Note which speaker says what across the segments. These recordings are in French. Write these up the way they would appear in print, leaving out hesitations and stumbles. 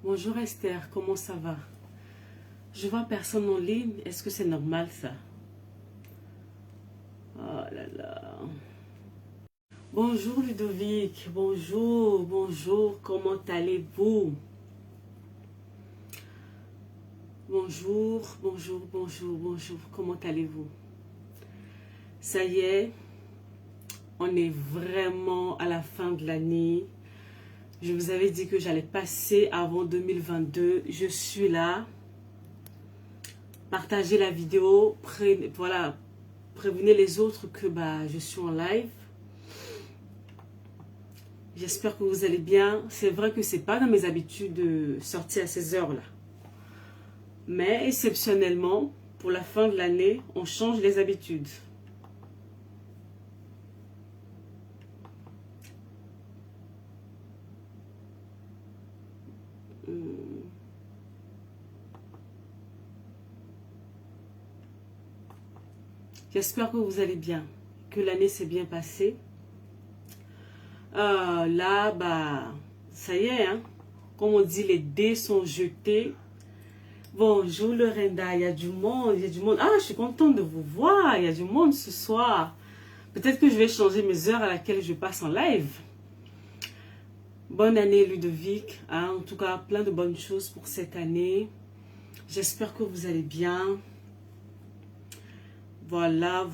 Speaker 1: Bonjour Esther, comment ça va? Je vois personne en ligne, est-ce que c'est normal ça? Oh là là. Bonjour Ludovic, bonjour, comment allez-vous? Bonjour, comment allez-vous? Ça y est, on est vraiment à la fin de l'année. Je vous avais dit que j'allais passer avant 2022. Je suis là. Partagez la vidéo. Voilà, prévenez les autres que je suis en live. J'espère que vous allez bien. C'est vrai que c'est pas dans mes habitudes de sortir à ces heures-là. Mais exceptionnellement, pour la fin de l'année, on change les habitudes. J'espère que vous allez bien, que l'année s'est bien passée. Là, ça y est, hein. Comme on dit, les dés sont jetés. Bonjour Lorenda, il y a du monde, Ah, je suis contente de vous voir, il y a du monde ce soir. Peut-être que je vais changer mes heures à laquelle je passe en live. Bonne année Ludovic, hein. En tout cas, plein de bonnes choses pour cette année. J'espère que vous allez bien. Voilà.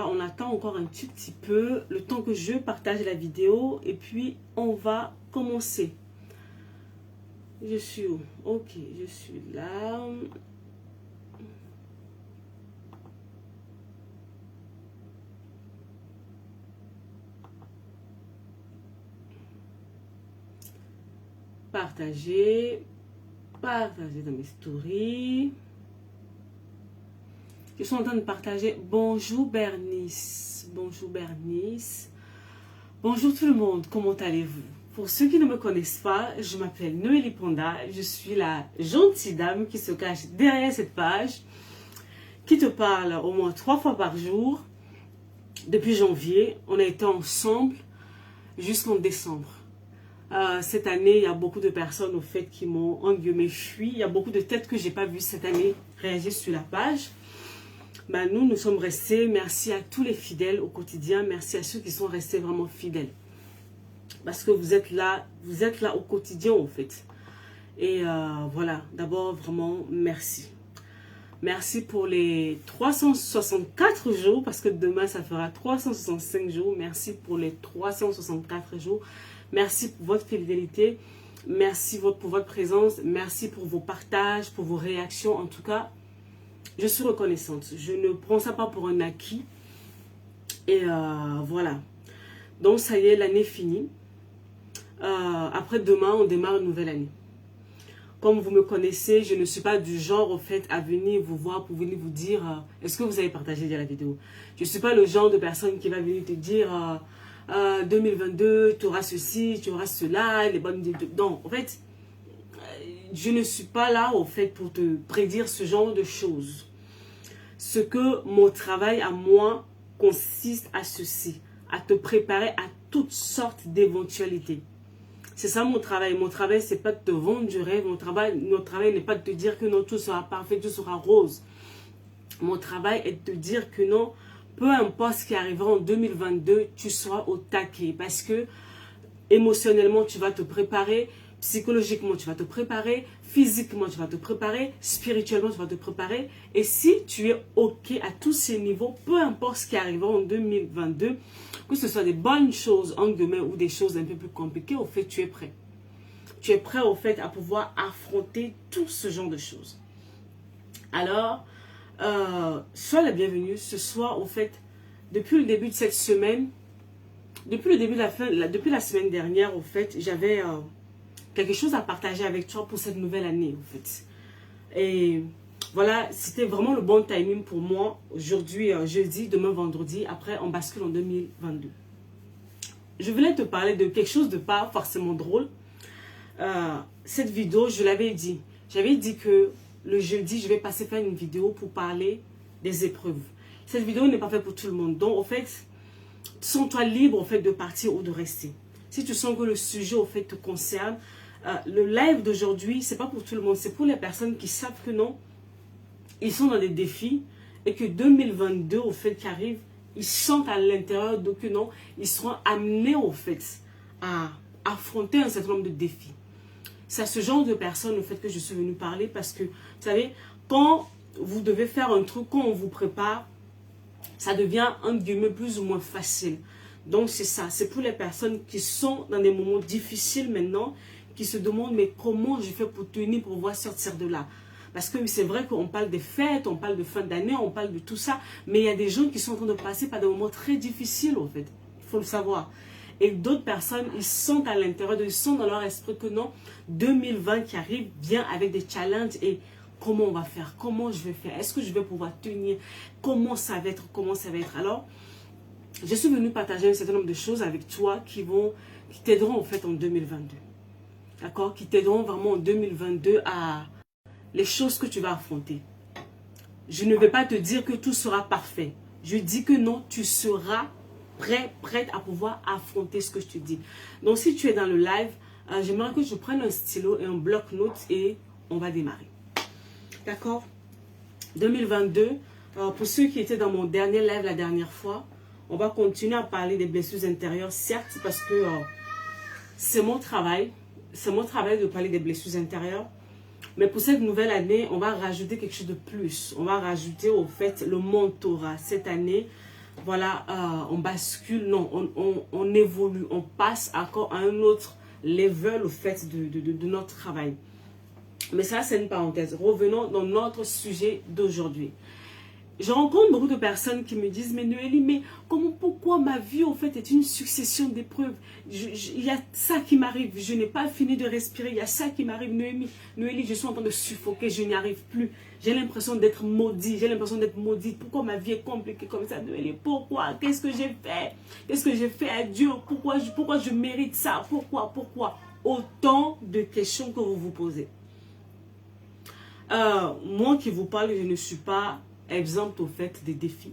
Speaker 1: On attend encore un petit peu, le temps que je partage la vidéo et puis on va commencer. Je suis où? Ok, je suis là. Partager dans mes stories. Je suis en train de partager. Bonjour Bernice. Bonjour tout le monde, comment allez-vous? Pour ceux qui ne me connaissent pas, je m'appelle Noélie Panda. Je suis la gentille dame qui se cache derrière cette page, qui te parle au moins 3 fois par jour. Depuis janvier, on a été ensemble jusqu'en décembre. Cette année, il y a beaucoup de personnes au fait qui m'ont en guillemets fui. Il y a beaucoup de têtes que j'ai pas vues cette année réagir sur la page. Nous sommes restés. Merci à tous les fidèles au quotidien. Merci à ceux qui sont restés vraiment fidèles. Parce que vous êtes là au quotidien en fait. Et voilà, d'abord vraiment merci. Merci pour les 364 jours, parce que demain ça fera 365 jours. Merci pour les 364 jours. Merci pour votre fidélité. Merci pour votre présence. Merci pour vos partages, pour vos réactions. En tout cas, je suis reconnaissante. Je ne prends ça pas pour un acquis. Et voilà. Donc ça y est, l'année finie. Après demain, on démarre une nouvelle année. Comme vous me connaissez, je ne suis pas du genre au fait à venir vous voir pour venir vous dire est-ce que vous avez partagé la vidéo. Je ne suis pas le genre de personne qui va venir te dire 2022, tu auras ceci, tu auras cela, les bonnes idées. Non, en fait, je ne suis pas là au fait pour te prédire ce genre de choses. Ce que mon travail à moi consiste à ceci, à te préparer à toutes sortes d'éventualités. C'est ça mon travail. Mon travail, c'est pas de te vendre du rêve. Notre travail n'est pas de te dire que non, tout sera parfait, tout sera rose. Mon travail est de te dire que non, peu importe ce qui arrivera en 2022, tu seras au taquet. Parce que émotionnellement, tu vas te préparer. Psychologiquement, tu vas te préparer. Physiquement, tu vas te préparer. Spirituellement, tu vas te préparer. Et si tu es OK à tous ces niveaux, peu importe ce qui arrivera en 2022, que ce soit des bonnes choses en demain ou des choses un peu plus compliquées, au fait, tu es prêt. Tu es prêt, au fait, à pouvoir affronter tout ce genre de choses. Alors, sois la bienvenue. Ce soir, au fait, depuis le début de cette semaine, depuis la semaine dernière, au fait, j'avais quelque chose à partager avec toi pour cette nouvelle année, au fait. Et voilà, c'était vraiment le bon timing pour moi. Aujourd'hui, jeudi, demain, vendredi. Après, on bascule en 2022. Je voulais te parler de quelque chose de pas forcément drôle. Cette vidéo, je l'avais dit. J'avais dit que le jeudi, je vais passer faire une vidéo pour parler des épreuves. Cette vidéo n'est pas faite pour tout le monde. Donc, en fait, sens-toi libre, en fait, de partir ou de rester. Si tu sens que le sujet, en fait, te concerne, le live d'aujourd'hui, c'est pas pour tout le monde. C'est pour les personnes qui savent que non, ils sont dans des défis et que 2022, au fait, qui arrive, ils sentent à l'intérieur d'eux que non, ils seront amenés, au fait, à affronter un certain nombre de défis. C'est à ce genre de personnes, au fait, que je suis venue parler parce que, vous savez, quand vous devez faire un truc, quand on vous prépare, ça devient, entre guillemets, plus ou moins facile. Donc, c'est ça. C'est pour les personnes qui sont dans des moments difficiles maintenant, qui se demandent, mais comment je fais pour tenir, pour pouvoir sortir de là? Parce que c'est vrai qu'on parle des fêtes, on parle de fin d'année, on parle de tout ça, mais il y a des gens qui sont en train de passer par des moments très difficiles, en fait. Il faut le savoir. Et d'autres personnes, ils sentent à l'intérieur, ils sentent dans leur esprit que non, 2020 qui arrive vient avec des challenges et comment on va faire, comment je vais faire, est-ce que je vais pouvoir tenir, comment ça va être, comment ça va être. Alors, je suis venue partager un certain nombre de choses avec toi qui t'aideront en fait en 2022. D'accord? Qui t'aideront vraiment en 2022 à les choses que tu vas affronter. Je ne vais pas te dire que tout sera parfait. Je dis que non, tu seras prête à pouvoir affronter ce que je te dis. Donc, si tu es dans le live, j'aimerais que je prenne un stylo et un bloc-notes et on va démarrer. D'accord? 2022, pour ceux qui étaient dans mon dernier live la dernière fois, on va continuer à parler des blessures intérieures, certes, parce que c'est mon travail. C'est mon travail de parler des blessures intérieures. Mais pour cette nouvelle année, on va rajouter quelque chose de plus. On va rajouter au fait le mentorat. Cette année, voilà, on bascule, non, on évolue, on passe encore à un autre level au fait de notre travail. Mais ça, c'est une parenthèse. Revenons dans notre sujet d'aujourd'hui. Je rencontre beaucoup de personnes qui me disent, mais Noélie, mais pourquoi ma vie, en fait, est une succession d'épreuves? Il y a ça qui m'arrive, je n'ai pas fini de respirer, il y a ça qui m'arrive, Noélie, je suis en train de suffoquer, je n'y arrive plus. J'ai l'impression d'être maudit, j'ai l'impression d'être maudite. Pourquoi ma vie est compliquée comme ça, Noélie? Pourquoi? Qu'est-ce que j'ai fait? Qu'est-ce que j'ai fait à Dieu? Pourquoi je mérite ça? Pourquoi? Autant de questions que vous vous posez. Moi qui vous parle, je ne suis pas exemple au fait des défis,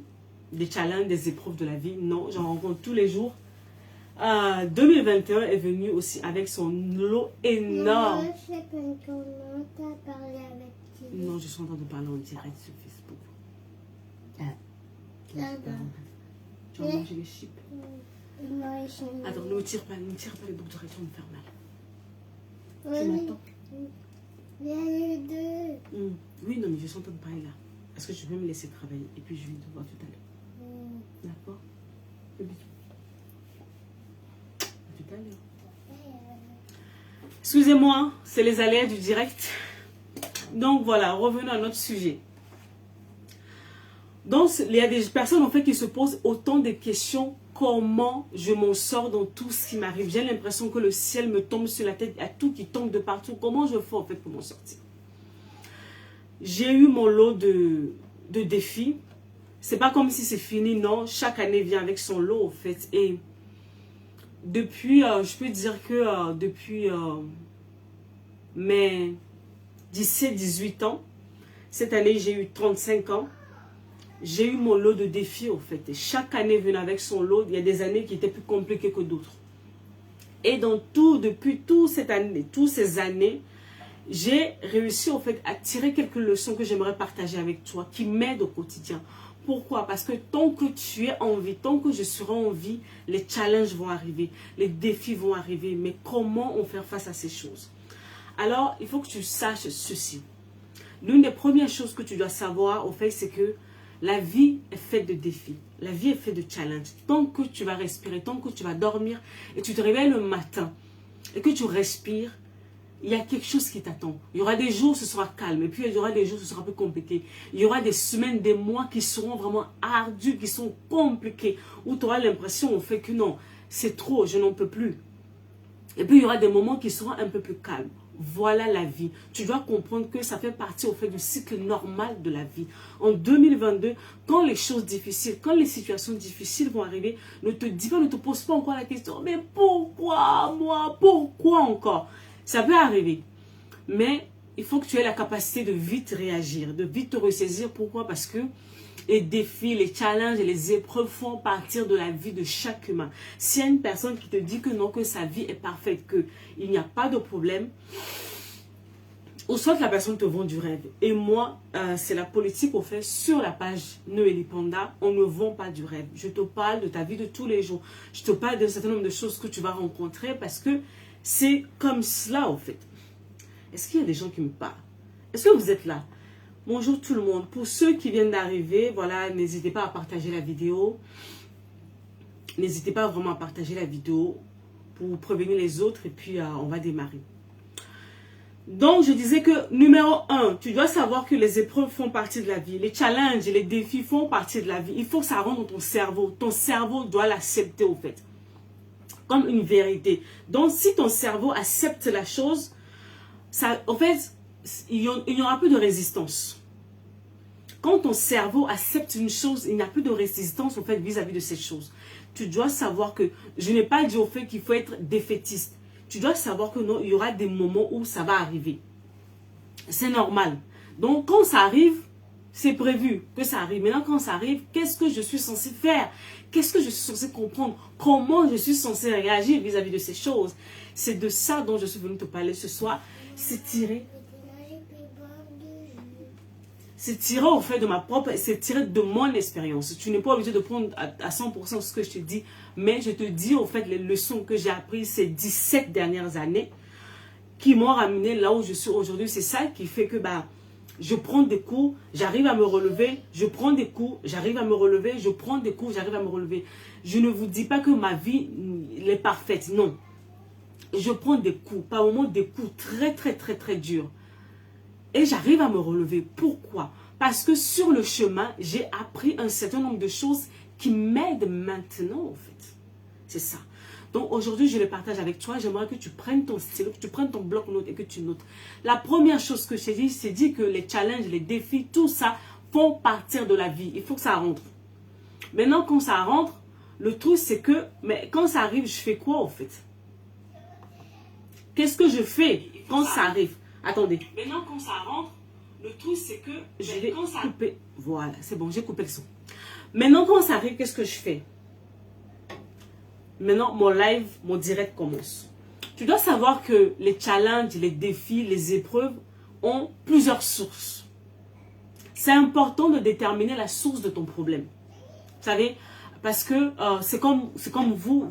Speaker 1: des challenges, des épreuves de la vie. Non, j'en rencontre tous les jours. 2021 est venu aussi avec son lot énorme.
Speaker 2: Non, je sais pas comment t'as parlé avec qui.
Speaker 1: Non, je suis en train de parler en direct sur Facebook. Tu vas manger les chips. Attends, ne me tire pas les boucles d'oreilles, tu vas me faire mal. Tu m'entends?
Speaker 2: Il y a les deux.
Speaker 1: Oui, non, mais je suis en train de parler là. Est-ce que je vais me laisser travailler et puis je vais te voir tout à l'heure. D'accord? Tout à l'heure. Excusez-moi, c'est les aléas du direct. Donc voilà, revenons à notre sujet. Donc il y a des personnes en fait qui se posent autant de questions. Comment je m'en sors dans tout ce qui m'arrive? J'ai l'impression que le ciel me tombe sur la tête, il y a tout qui tombe de partout. Comment je fais en fait pour m'en sortir? J'ai eu mon lot de défis. C'est pas comme si c'est fini, non. Chaque année vient avec son lot, en fait. Et depuis, je peux dire que depuis mes 17-18 ans, cette année, j'ai eu 35 ans. J'ai eu mon lot de défis, en fait. Et chaque année venait avec son lot. Il y a des années qui étaient plus compliquées que d'autres. Et dans tout, depuis toutes ces années, j'ai réussi en fait à tirer quelques leçons que j'aimerais partager avec toi, qui m'aident au quotidien. Pourquoi? Parce que tant que tu es en vie, tant que je serai en vie, les challenges vont arriver, les défis vont arriver. Mais comment on fait face à ces choses? Alors, il faut que tu saches ceci. L'une des premières choses que tu dois savoir, au fait, c'est que la vie est faite de défis. La vie est faite de challenges. Tant que tu vas respirer, tant que tu vas dormir et tu te réveilles le matin et que tu respires, il y a quelque chose qui t'attend. Il y aura des jours où ce sera calme. Et puis il y aura des jours où ce sera plus compliqué. Il y aura des semaines, des mois qui seront vraiment ardus, qui sont compliqués. Où tu auras l'impression au fait que non, c'est trop, je n'en peux plus. Et puis il y aura des moments qui seront un peu plus calmes. Voilà la vie. Tu dois comprendre que ça fait partie au fait du cycle normal de la vie. En 2022, quand les choses difficiles, quand les situations difficiles vont arriver, ne te pose pas encore la question. Mais pourquoi moi? Pourquoi encore? Ça peut arriver. Mais il faut que tu aies la capacité de vite réagir, de vite te ressaisir. Pourquoi? Parce que les défis, les challenges et les épreuves font partir de la vie de chaque humain. S'il y a une personne qui te dit que non, que sa vie est parfaite, qu'il n'y a pas de problème, ou soit la personne te vend du rêve. Et moi, c'est la politique qu'on fait sur la page Noélie Panda. On ne vend pas du rêve. Je te parle de ta vie de tous les jours. Je te parle d'un certain nombre de choses que tu vas rencontrer parce que c'est comme cela, en fait. Est-ce qu'il y a des gens qui me parlent? Est-ce que vous êtes là? Bonjour tout le monde. Pour ceux qui viennent d'arriver, voilà, n'hésitez pas à partager la vidéo. N'hésitez pas vraiment à partager la vidéo pour prévenir les autres et puis on va démarrer. Donc, je disais que numéro 1, tu dois savoir que les épreuves font partie de la vie. Les challenges et les défis font partie de la vie. Il faut que ça rentre dans ton cerveau. Ton cerveau doit l'accepter au fait. Comme une vérité. Donc, si ton cerveau accepte la chose, ça, en fait, il n'y aura plus de résistance. Quand ton cerveau accepte une chose, il n'y a plus de résistance au fait vis-à-vis de cette chose. Tu dois savoir que je n'ai pas dit au fait qu'il faut être défaitiste. Tu dois savoir que non, il y aura des moments où ça va arriver. C'est normal. Donc, quand ça arrive, c'est prévu que ça arrive. Maintenant, quand ça arrive, qu'est-ce que je suis censé faire? Qu'est-ce que je suis censé comprendre? Comment je suis censé réagir vis-à-vis de ces choses? C'est de ça dont je suis venue te parler ce soir. C'est tiré au fait de ma propre, c'est tiré de mon expérience. Tu n'es pas obligé de prendre à 100% ce que je te dis, mais je te dis au fait les leçons que j'ai apprises ces 17 dernières années qui m'ont ramené là où je suis aujourd'hui. C'est ça qui fait que je prends des coups, j'arrive à me relever, je prends des coups, j'arrive à me relever, je prends des coups, j'arrive à me relever. Je ne vous dis pas que ma vie est parfaite, non. Je prends des coups, par moments des coups très très très très durs. Et j'arrive à me relever. Pourquoi? Parce que sur le chemin, j'ai appris un certain nombre de choses qui m'aident maintenant, en fait. C'est ça. Donc aujourd'hui, je le partage avec toi. J'aimerais que tu prennes ton stylo, que tu prennes ton bloc-notes et que tu notes. La première chose que j'ai dit, c'est dit que les challenges, les défis, tout ça font partir de la vie. Il faut que ça rentre. Maintenant, quand ça rentre, le truc, c'est que, mais quand ça arrive, je fais quoi, en fait? Qu'est-ce que je fais quand ça arrive? Attendez. Maintenant, quand ça rentre, le truc, c'est que je vais couper. Voilà, c'est bon, j'ai coupé le son. Maintenant, quand ça arrive, qu'est-ce que je fais? Maintenant, mon live, mon direct commence. Tu dois savoir que les challenges, les défis, les épreuves ont plusieurs sources. C'est important de déterminer la source de ton problème. Vous savez, parce que c'est comme vous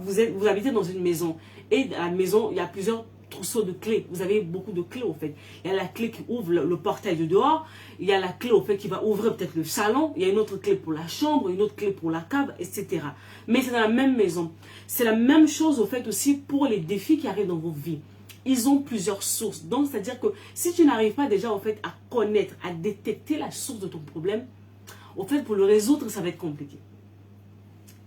Speaker 1: habitez dans une maison. Et dans la maison, il y a plusieurs trousseau de clés. Vous avez beaucoup de clés au fait. Il y a la clé qui ouvre le portail de dehors. Il y a la clé au fait qui va ouvrir peut-être le salon. Il y a une autre clé pour la chambre, une autre clé pour la cave, etc. Mais c'est dans la même maison. C'est la même chose au fait aussi pour les défis qui arrivent dans vos vies. Ils ont plusieurs sources. Donc, c'est-à-dire que si tu n'arrives pas déjà au fait à connaître, à détecter la source de ton problème, au fait pour le résoudre, ça va être compliqué.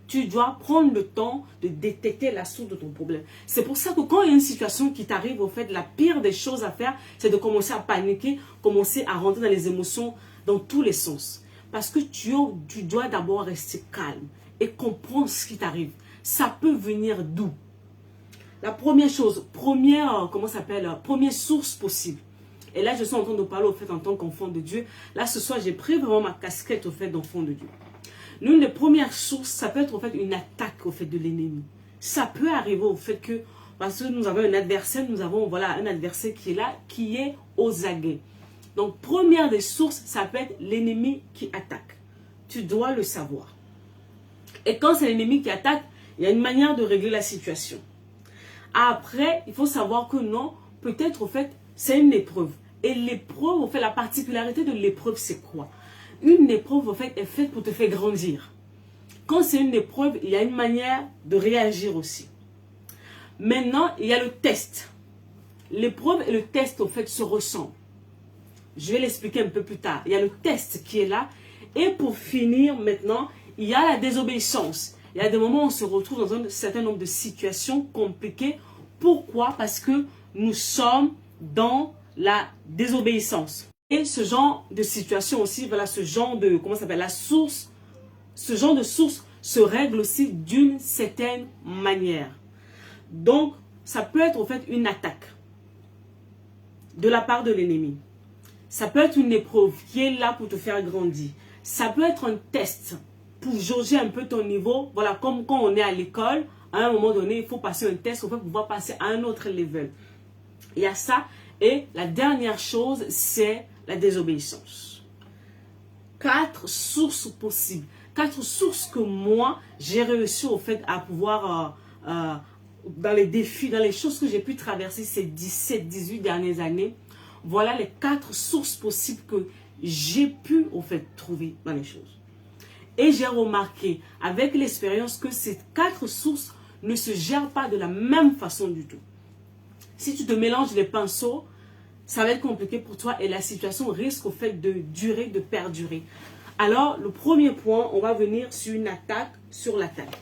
Speaker 1: Tu dois prendre le temps de détecter la source de ton problème. C'est pour ça que quand il y a une situation qui t'arrive, au fait, la pire des choses à faire, c'est de commencer à paniquer, commencer à rentrer dans les émotions dans tous les sens. Parce que tu dois d'abord rester calme et comprendre ce qui t'arrive. Ça peut venir d'où? La première chose, première source possible. Et là, je suis en train de parler au fait en tant qu'enfant de Dieu. Là, ce soir, j'ai pris vraiment ma casquette au fait d'enfant de Dieu. L'une des premières sources, ça peut être au fait une attaque au fait de l'ennemi. Ça peut arriver au fait que, parce que nous avons un adversaire, un adversaire qui est là, qui est aux aguets. Donc, première des sources, ça peut être l'ennemi qui attaque. Tu dois le savoir. Et quand c'est l'ennemi qui attaque, il y a une manière de régler la situation. Après, il faut savoir que non, peut-être au fait, c'est une épreuve. Et l'épreuve, au fait, la particularité de l'épreuve, c'est quoi? Une épreuve, en fait, est faite pour te faire grandir. Quand c'est une épreuve, il y a une manière de réagir aussi. Maintenant, il y a le test. L'épreuve et le test, en fait, se ressemblent. Je vais l'expliquer un peu plus tard. Il y a le test qui est là. Et pour finir, maintenant, il y a la désobéissance. Il y a des moments où on se retrouve dans un certain nombre de situations compliquées. Pourquoi? Parce que nous sommes dans la désobéissance. Et ce genre de situation aussi, voilà, ce genre de, la source, ce genre de source se règle aussi d'une certaine manière. Donc, ça peut être en fait une attaque de la part de l'ennemi. Ça peut être une épreuve qui est là pour te faire grandir. Ça peut être un test pour jauger un peu ton niveau. Voilà, comme quand on est à l'école, à un moment donné, il faut passer un test pour pouvoir passer à un autre level. Il y a ça. Et la dernière chose, c'est la désobéissance. 4 sources possibles. 4 sources que moi, j'ai réussi au fait à pouvoir, dans les défis, dans les choses que j'ai pu traverser ces 17-18 dernières années. Voilà les 4 sources possibles que j'ai pu au fait trouver dans les choses. Et j'ai remarqué avec l'expérience que ces 4 sources ne se gèrent pas de la même façon du tout. Si tu te mélanges les pinceaux, ça va être compliqué pour toi et la situation risque au fait de durer, de perdurer. Alors, le premier point, on va venir sur une attaque, sur l'attaque.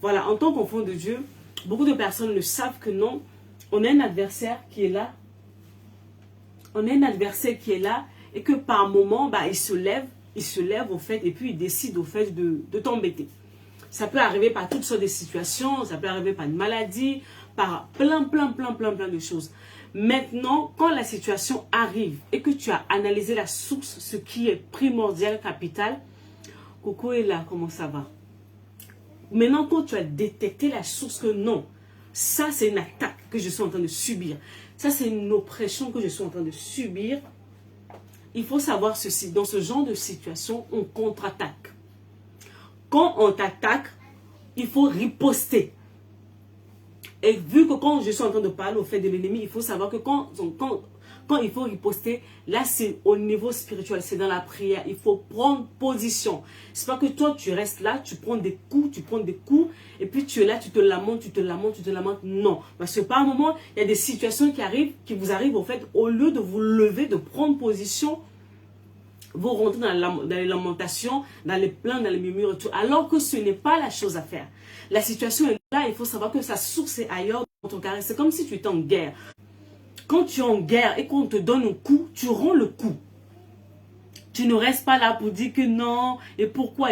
Speaker 1: Voilà, en tant qu'enfant de Dieu, beaucoup de personnes ne savent que non, on a un adversaire qui est là. On a un adversaire qui est là et que par moment, il se lève au fait et puis il décide au fait de t'embêter. Ça peut arriver par toutes sortes de situations, ça peut arriver par une maladie, par plein de choses. Maintenant, quand la situation arrive et que tu as analysé la source, ce qui est primordial, capital, Coco est là, comment ça va? Maintenant, quand tu as détecté la source que non, ça c'est une attaque que je suis en train de subir, ça c'est une oppression que je suis en train de subir, il faut savoir ceci, dans ce genre de situation, on contre-attaque. Quand on t'attaque, il faut riposter. Et vu que quand je suis en train de parler au fait de l'ennemi, il faut savoir que quand il faut riposter, là c'est au niveau spirituel, c'est dans la prière. Il faut prendre position. C'est pas que toi tu restes là, tu prends des coups, et puis tu es là, tu te lamentes. Non. Parce que par un moment, il y a des situations qui vous arrivent au fait, au lieu de vous lever, de prendre position, vous rentrez dans les lamentations, dans les plaintes, dans les murmures et tout, alors que ce n'est pas la chose à faire. La situation est là, il faut savoir que sa source est ailleurs dans ton carré. C'est comme si tu étais en guerre. Quand tu es en guerre et qu'on te donne un coup, tu rends le coup. Tu ne restes pas là pour dire que non, et pourquoi,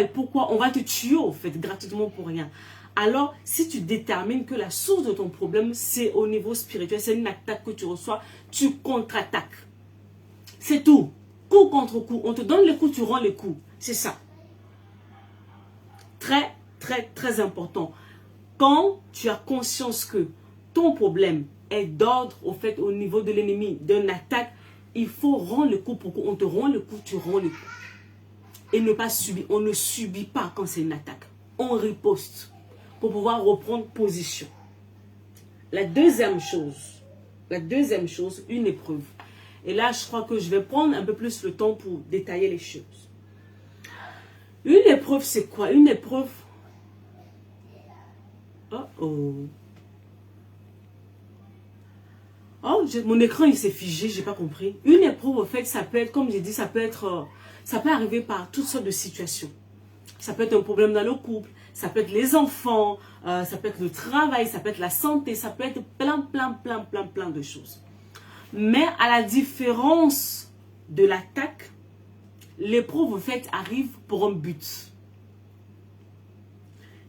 Speaker 1: on va te tuer au fait, gratuitement pour rien. Alors, si tu détermines que la source de ton problème, c'est au niveau spirituel, c'est une attaque que tu reçois, tu contre-attaques. C'est tout. Coup contre coup. On te donne les coups, tu rends les coups. C'est ça. Très important. Quand tu as conscience que ton problème est d'ordre au fait au niveau de l'ennemi, d'une attaque, il faut rendre le coup pour coup. On te rend le coup, tu rends le coup. Et ne pas subir. On ne subit pas quand c'est une attaque. On riposte pour pouvoir reprendre position. La deuxième chose, une épreuve. Et là, je crois que je vais prendre un peu plus le temps pour détailler les choses. Une épreuve, c'est quoi? Une épreuve... mon écran, il s'est figé, j'ai pas compris. Une épreuve, en fait, ça peut être, comme j'ai dit, ça peut arriver par toutes sortes de situations. Ça peut être un problème dans le couple, ça peut être les enfants, ça peut être le travail, ça peut être la santé, ça peut être plein de choses. Mais à la différence de l'attaque, l'épreuve en fait arrive pour un but.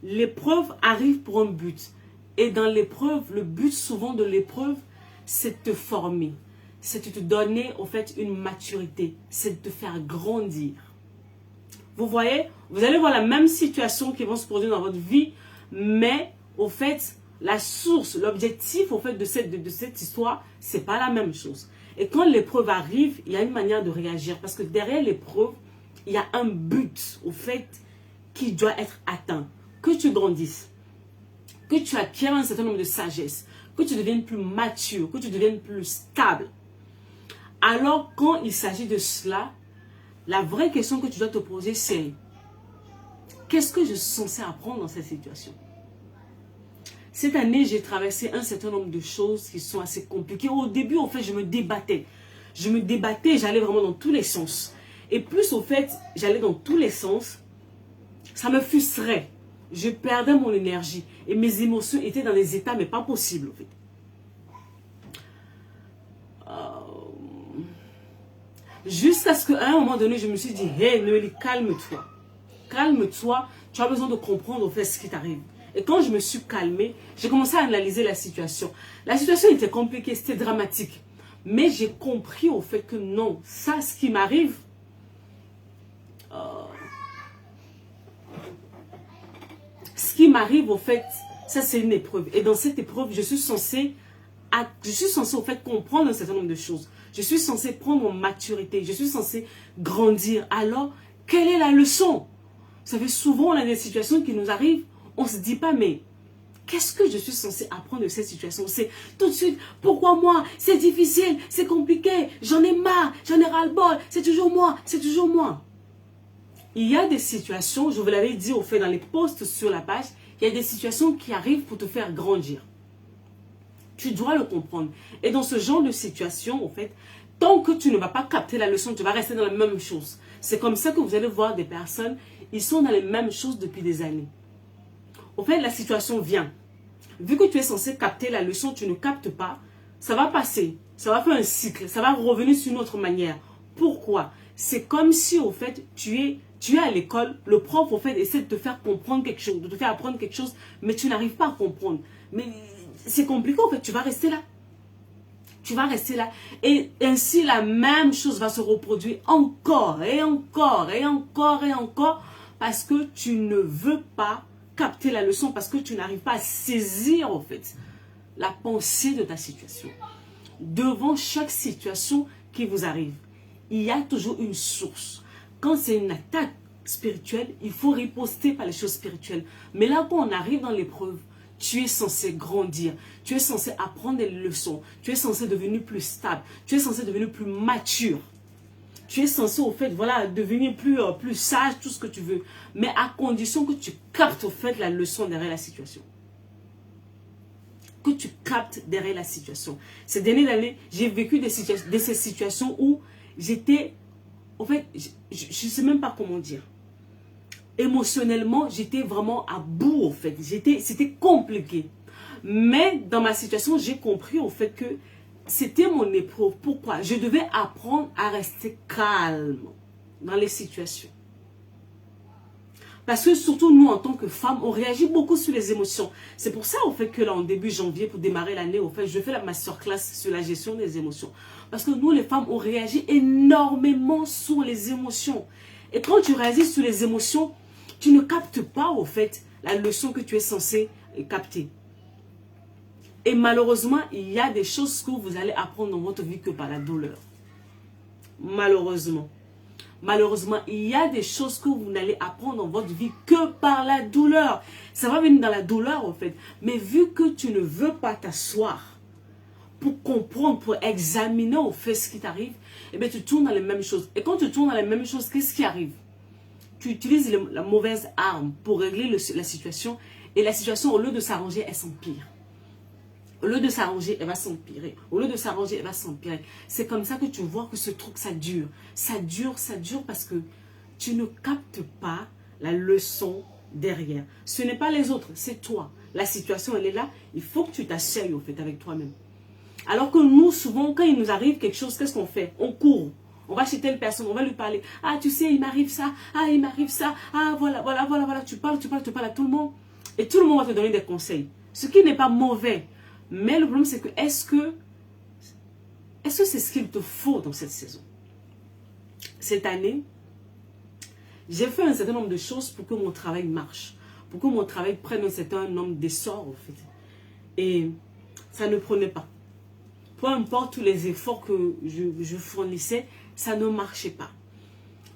Speaker 1: L'épreuve arrive pour un but. Et dans l'épreuve, le but souvent de l'épreuve, c'est de te former. C'est de te donner en fait une maturité. C'est de te faire grandir. Vous voyez, vous allez voir la même situation qui va se produire dans votre vie, mais au fait, la source, l'objectif au fait de cette histoire, c'est pas la même chose. Et quand l'épreuve arrive, il y a une manière de réagir. Parce que derrière l'épreuve, il y a un but au fait qui doit être atteint. Que tu grandisses, que tu acquières un certain nombre de sagesse, que tu deviennes plus mature, que tu deviennes plus stable. Alors quand il s'agit de cela, la vraie question que tu dois te poser, c'est qu'est-ce que je suis censé apprendre dans cette situation? Cette année, j'ai traversé un certain nombre de choses qui sont assez compliquées. Au début, en fait, je me débattais. J'allais vraiment dans tous les sens. Et plus, au fait, j'allais dans tous les sens, ça me frustrait. Je perdais mon énergie. Et mes émotions étaient dans des états, mais pas possibles, en fait. Jusqu'à ce qu'à un moment donné, je me suis dit, hey, Noélie, calme-toi. Calme-toi. Tu as besoin de comprendre, en fait, ce qui t'arrive. Et quand je me suis calmée, j'ai commencé à analyser la situation. La situation était compliquée, c'était dramatique. Mais j'ai compris au fait que non, ça, ce qui m'arrive, au fait, ça c'est une épreuve. Et dans cette épreuve, je suis censée au fait comprendre un certain nombre de choses. Je suis censée prendre en maturité. Je suis censée grandir. Alors, quelle est la leçon? Vous savez, souvent, on a des situations qui nous arrivent. On ne se dit pas, mais qu'est-ce que je suis censée apprendre de cette situation? C'est tout de suite, pourquoi moi? C'est difficile, c'est compliqué, j'en ai marre, j'en ai ras-le-bol, c'est toujours moi, c'est toujours moi. Il y a des situations, je vous l'avais dit au fait dans les posts sur la page, il y a des situations qui arrivent pour te faire grandir. Tu dois le comprendre. Et dans ce genre de situation, en fait, tant que tu ne vas pas capter la leçon, tu vas rester dans la même chose. C'est comme ça que vous allez voir des personnes, ils sont dans les mêmes choses depuis des années. En fait, la situation vient. Vu que tu es censé capter la leçon, tu ne captes pas, ça va passer. Ça va faire un cycle. Ça va revenir sur une autre manière. Pourquoi? C'est comme si, au fait, tu es à l'école, le prof, au fait, essaie de te faire comprendre quelque chose, de te faire apprendre quelque chose, mais tu n'arrives pas à comprendre. Mais c'est compliqué, en fait, tu vas rester là. Tu vas rester là. Et ainsi, la même chose va se reproduire encore et encore et encore et encore parce que tu ne veux pas capter la leçon, parce que tu n'arrives pas à saisir, en fait, la pensée de ta situation. Devant chaque situation qui vous arrive, il y a toujours une source. Quand c'est une attaque spirituelle, il faut riposter par les choses spirituelles. Mais là, quand on arrive dans l'épreuve, tu es censé grandir. Tu es censé apprendre des leçons. Tu es censé devenir plus stable. Tu es censé devenir plus mature. Tu es censé, au fait, voilà, devenir plus sage, tout ce que tu veux. Mais à condition que tu captes, au fait, la leçon derrière la situation. Que tu captes derrière la situation. Ces dernières années, j'ai vécu ces situations où j'étais, en fait, je ne sais même pas comment dire. Émotionnellement, j'étais vraiment à bout, en fait. C'était compliqué. Mais dans ma situation, j'ai compris, au fait, que c'était mon épreuve. Pourquoi? Je devais apprendre à rester calme dans les situations. Parce que surtout nous, en tant que femmes, on réagit beaucoup sur les émotions. C'est pour ça, au fait, que là, en début janvier, pour démarrer l'année, au fait, je fais la masterclass sur la gestion des émotions. Parce que nous, les femmes, on réagit énormément sur les émotions. Et quand tu réagis sur les émotions, tu ne captes pas, au fait, la leçon que tu es censé capter. Et malheureusement, il y a des choses que vous allez apprendre dans votre vie que par la douleur. Malheureusement. Malheureusement, il y a des choses que vous n'allez apprendre dans votre vie que par la douleur. Ça va venir dans la douleur, en fait. Mais vu que tu ne veux pas t'asseoir pour comprendre, pour examiner, au fait, ce qui t'arrive, eh bien, tu tournes dans les mêmes choses. Et quand tu tournes dans les mêmes choses, qu'est-ce qui arrive? Tu utilises la mauvaise arme pour régler la situation. Et la situation, au lieu de s'arranger, elle s'empire. Au lieu de s'arranger, elle va s'empirer. Au lieu de s'arranger, elle va s'empirer. C'est comme ça que tu vois que ce truc, ça dure. Ça dure parce que tu ne captes pas la leçon derrière. Ce n'est pas les autres, c'est toi. La situation, elle est là. Il faut que tu t'asseyes, au fait, avec toi-même. Alors que nous, souvent, quand il nous arrive quelque chose, qu'est-ce qu'on fait? On court. On va chez telle personne, on va lui parler. Ah, tu sais, il m'arrive ça. Ah, il m'arrive ça. Ah, voilà. Tu parles à tout le monde. Et tout le monde va te donner des conseils. Ce qui n'est pas mauvais. Mais le problème, c'est que est-ce que c'est ce qu'il te faut dans cette saison? Cette année, j'ai fait un certain nombre de choses pour que mon travail marche. Pour que mon travail prenne un certain nombre d'essor, en fait. Et ça ne prenait pas. Peu importe tous les efforts que je fournissais, ça ne marchait pas.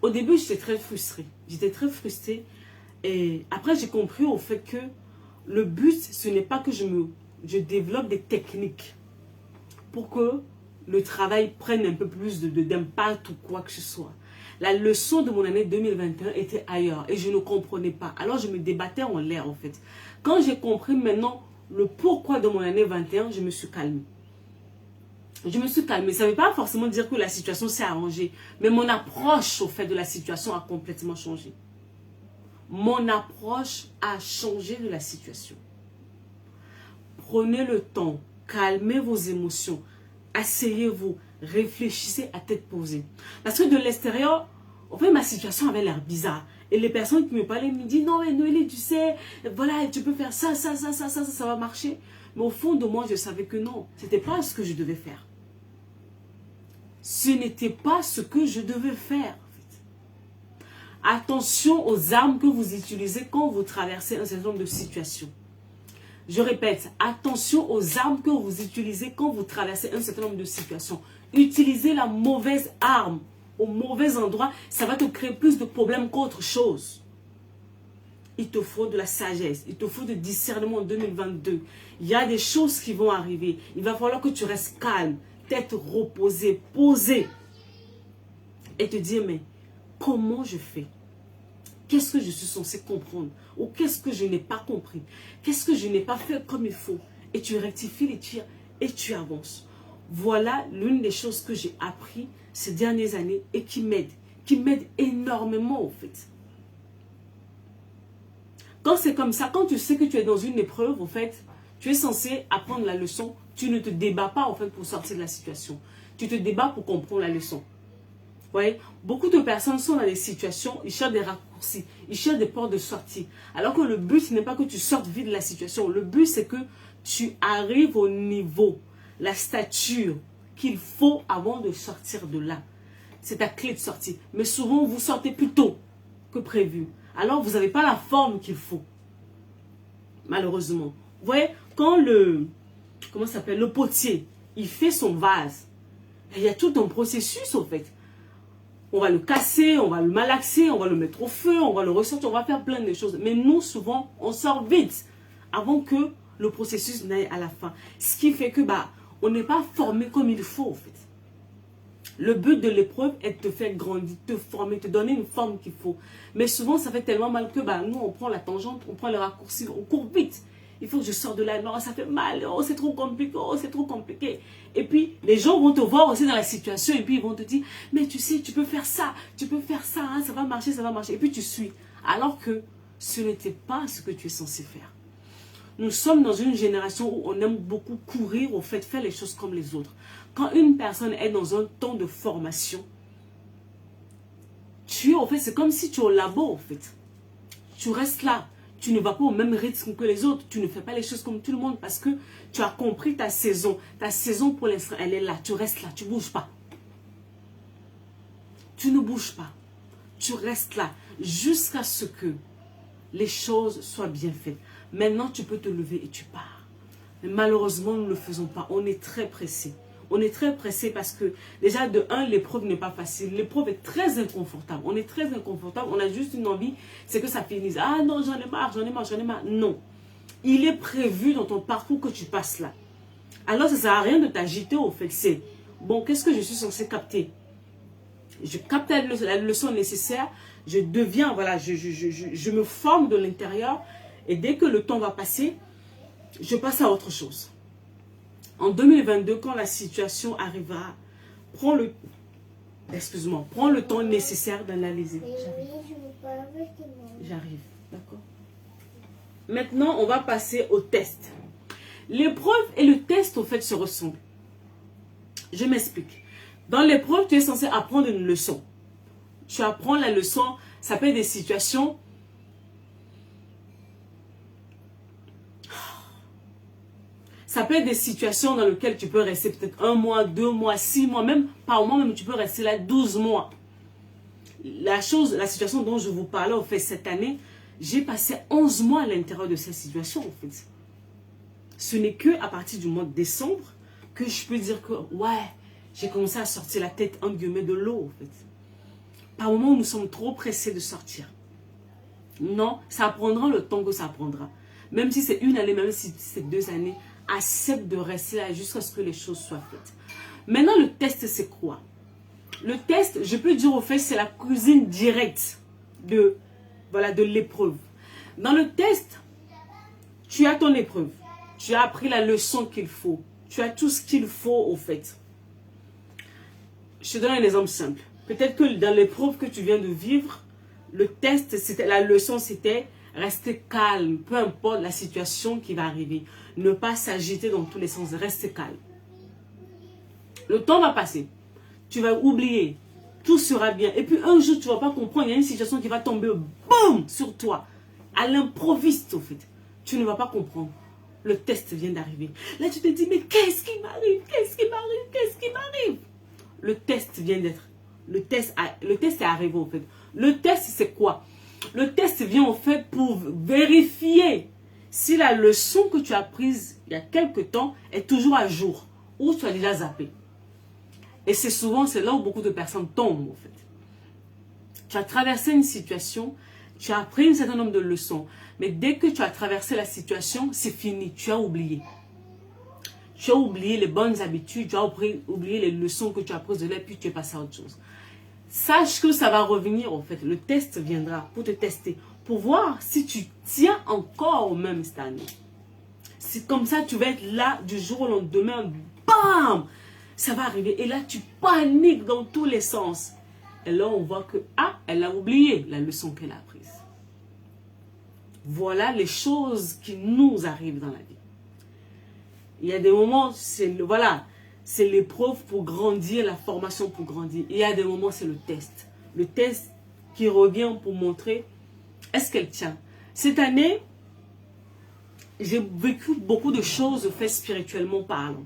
Speaker 1: Au début, j'étais très frustrée. Et après, j'ai compris au fait que le but, ce n'est pas que je développe des techniques pour que le travail prenne un peu plus d'impact ou quoi que ce soit. La leçon de mon année 2021 était ailleurs et je ne comprenais pas. Alors je me débattais en l'air, en fait. Quand j'ai compris maintenant le pourquoi de mon année 21, je me suis calmée. Ça ne veut pas forcément dire que la situation s'est arrangée, mais mon approche au fait de la situation a complètement changé. Mon approche a changé de la situation. Prenez le temps, calmez vos émotions, asseyez-vous, réfléchissez à tête posée. Parce que de l'extérieur, en fait, ma situation avait l'air bizarre. Et les personnes qui me parlaient me disent, non, mais Noélie, tu sais, voilà, tu peux faire ça va marcher. Mais au fond de moi, je savais que non, ce n'était pas ce que je devais faire. ce n'était pas ce que je devais faire. Attention aux armes que vous utilisez quand vous traversez un certain nombre de situations. Je répète, attention aux armes que vous utilisez quand vous traversez un certain nombre de situations. Utilisez la mauvaise arme au mauvais endroit, ça va te créer plus de problèmes qu'autre chose. Il te faut de la sagesse, il te faut du discernement en 2022. Il y a des choses qui vont arriver. Il va falloir que tu restes calme, tête reposée, posée. Et te dire, mais comment je fais? Qu'est-ce que je suis censé comprendre? Ou qu'est-ce que je n'ai pas compris? Qu'est-ce que je n'ai pas fait comme il faut? Et tu rectifies les tirs et tu avances. Voilà l'une des choses que j'ai appris ces dernières années et qui m'aide énormément en fait. Quand c'est comme ça, quand tu sais que tu es dans une épreuve, en fait, tu es censé apprendre la leçon. Tu ne te débats pas en fait pour sortir de la situation. Tu te débats pour comprendre la leçon. Vous voyez, beaucoup de personnes sont dans des situations, ils cherchent des raccourcis, ils cherchent des portes de sortie. Alors que le but, ce n'est pas que tu sortes vite de la situation. Le but, c'est que tu arrives au niveau, la stature qu'il faut avant de sortir de là. C'est ta clé de sortie. Mais souvent, vous sortez plus tôt que prévu. Alors, vous n'avez pas la forme qu'il faut. Malheureusement. Vous voyez, quand le potier, il fait son vase, il y a tout un processus, en fait. On va le casser, on va le malaxer, on va le mettre au feu, on va le ressortir, on va faire plein de choses. Mais nous, souvent, on sort vite avant que le processus n'aille à la fin. Ce qui fait que, on n'est pas formé comme il faut, en fait. Le but de l'épreuve est de te faire grandir, te former, te donner une forme qu'il faut. Mais souvent, ça fait tellement mal que nous, on prend la tangente, on prend le raccourci, on court vite. Il faut que je sorte de là. Non, ça fait mal. Oh, c'est trop compliqué. Oh, c'est trop compliqué. Et puis, les gens vont te voir aussi dans la situation et puis ils vont te dire, mais tu sais, tu peux faire ça, hein, ça va marcher, ça va marcher. Et puis tu suis. Alors que ce n'était pas ce que tu es censé faire. Nous sommes dans une génération où on aime beaucoup courir au fait, faire les choses comme les autres. Quand une personne est dans un temps de formation, c'est comme si tu es au labo, en fait. Tu restes là. Tu ne vas pas au même rythme que les autres. Tu ne fais pas les choses comme tout le monde parce que tu as compris ta saison. Ta saison, pour l'instant, elle est là. Tu restes là. Tu ne bouges pas. Tu ne bouges pas. Tu restes là jusqu'à ce que les choses soient bien faites. Maintenant, tu peux te lever et tu pars. Mais malheureusement, nous ne le faisons pas. On est très pressé. On est très pressé parce que déjà de un, l'épreuve n'est pas facile. L'épreuve est très inconfortable. On est très inconfortable. On a juste une envie, c'est que ça finisse. Ah non, j'en ai marre, j'en ai marre, j'en ai marre. Non. Il est prévu dans ton parcours que tu passes là. Alors ça ne sert à rien de t'agiter au fait. C'est bon, qu'est-ce que je suis censé capter? Je capte la leçon nécessaire. Je deviens, voilà, je me forme de l'intérieur. Et dès que le temps va passer, je passe à autre chose. En 2022, quand la situation arrivera, prends le temps nécessaire d'analyser. J'arrive, d'accord. Maintenant, on va passer au test. L'épreuve et le test, au fait, se ressemblent. Je m'explique. Dans l'épreuve, tu es censé apprendre une leçon. Tu apprends la leçon, ça peut être des situations. Ça peut être des situations dans lesquelles tu peux rester peut-être 1 mois, 2 mois, 6 mois, même par mois, même tu peux rester là 12 mois. La situation dont je vous parlais, en fait, cette année, j'ai passé 11 mois à l'intérieur de cette situation, en fait. Ce n'est que à partir du mois de décembre que je peux dire que, ouais, j'ai commencé à sortir la tête, entre guillemets, de l'eau, en fait. Par moments où nous sommes trop pressés de sortir. Non, ça prendra le temps que ça prendra. Même si c'est 1 année, même si c'est 2 années, accepte de rester là jusqu'à ce que les choses soient faites. Maintenant, le test, c'est quoi? Le test, je peux dire au fait, c'est la cuisine directe de l'épreuve. Dans le test, tu as ton épreuve. Tu as appris la leçon qu'il faut. Tu as tout ce qu'il faut au fait. Je te donne un exemple simple. Peut-être que dans l'épreuve que tu viens de vivre, le test, la leçon, c'était rester calme, peu importe la situation qui va arriver. Ne pas s'agiter dans tous les sens, rester calme. Le temps va passer. Tu vas oublier. Tout sera bien. Et puis un jour, tu ne vas pas comprendre. Il y a une situation qui va tomber, boum, sur toi. À l'improviste, au fait. Tu ne vas pas comprendre. Le test vient d'arriver. Là, tu te dis, mais qu'est-ce qui m'arrive? Qu'est-ce qui m'arrive? Qu'est-ce qui m'arrive? le test vient d'être. Le test est arrivé en fait. Le test, c'est quoi? Le test vient en fait pour vérifier si la leçon que tu as prise il y a quelque temps est toujours à jour ou tu as déjà zappé. Et c'est là où beaucoup de personnes tombent en fait. Tu as traversé une situation, tu as appris un certain nombre de leçons, mais dès que tu as traversé la situation, c'est fini, tu as oublié. Tu as oublié les bonnes habitudes, tu as oublié les leçons que tu as prises de là, puis tu es passé à autre chose. Sache que ça va revenir en fait. Le test viendra pour te tester, pour voir si tu tiens encore au même stade. C'est comme ça, tu vas être là du jour au lendemain, bam, ça va arriver. Et là, tu paniques dans tous les sens. Et là, on voit que, ah, elle a oublié la leçon qu'elle a apprise. Voilà les choses qui nous arrivent dans la vie. Il y a des moments, c'est l'épreuve pour grandir, la formation pour grandir. Il y a des moments, c'est le test. Le test qui revient pour montrer, est-ce qu'elle tient? Cette année, j'ai vécu beaucoup de choses faites spirituellement parlant.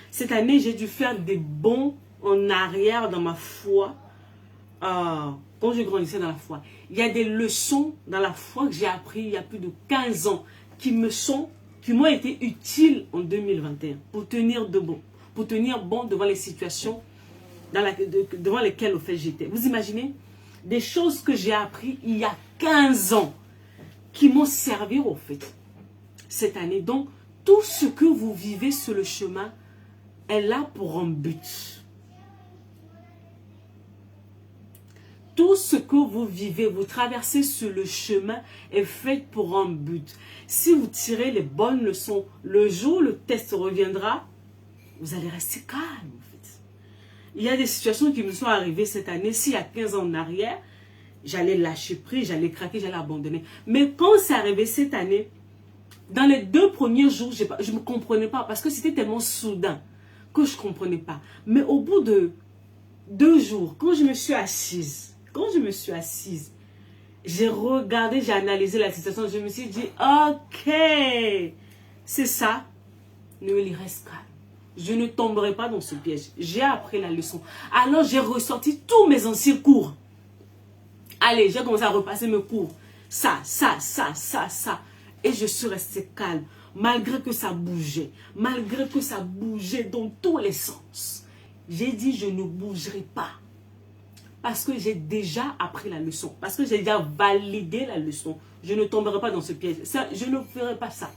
Speaker 1: Cette année, j'ai dû faire des bonds en arrière dans ma foi. Quand je grandissais dans la foi. Il y a des leçons dans la foi que j'ai appris il y a plus de 15 ans qui m'ont été utiles en 2021 pour tenir bon devant les situations devant lesquelles au fait j'étais. Vous imaginez des choses que j'ai appris il y a 15 ans qui m'ont servi au fait cette année. Donc tout ce que vous vivez sur le chemin est là pour un but. Tout ce que vous vivez, vous traversez sur le chemin est fait pour un but. Si vous tirez les bonnes leçons, le jour où le test reviendra, vous allez rester calme en fait. Il y a des situations qui me sont arrivées cette année. S'il y a 15 ans en arrière, j'allais lâcher prise, j'allais craquer, j'allais abandonner. Mais quand c'est arrivé cette année, dans les 2 premiers jours, je ne me comprenais pas parce que c'était tellement soudain que je ne comprenais pas. Mais au bout de 2 jours, quand je me suis assise, j'ai regardé, j'ai analysé la situation, je me suis dit, ok, c'est ça, il reste calme. Je ne tomberai pas dans ce piège. J'ai appris la leçon. Alors j'ai ressorti tous mes anciens cours. Allez, j'ai commencé à repasser mes cours. Ça. Et je suis restée calme, malgré que ça bougeait dans tous les sens. J'ai dit, je ne bougerai pas. Parce que j'ai déjà appris la leçon. Parce que j'ai déjà validé la leçon. Je ne tomberai pas dans ce piège. Ça, je ne ferai pas ça.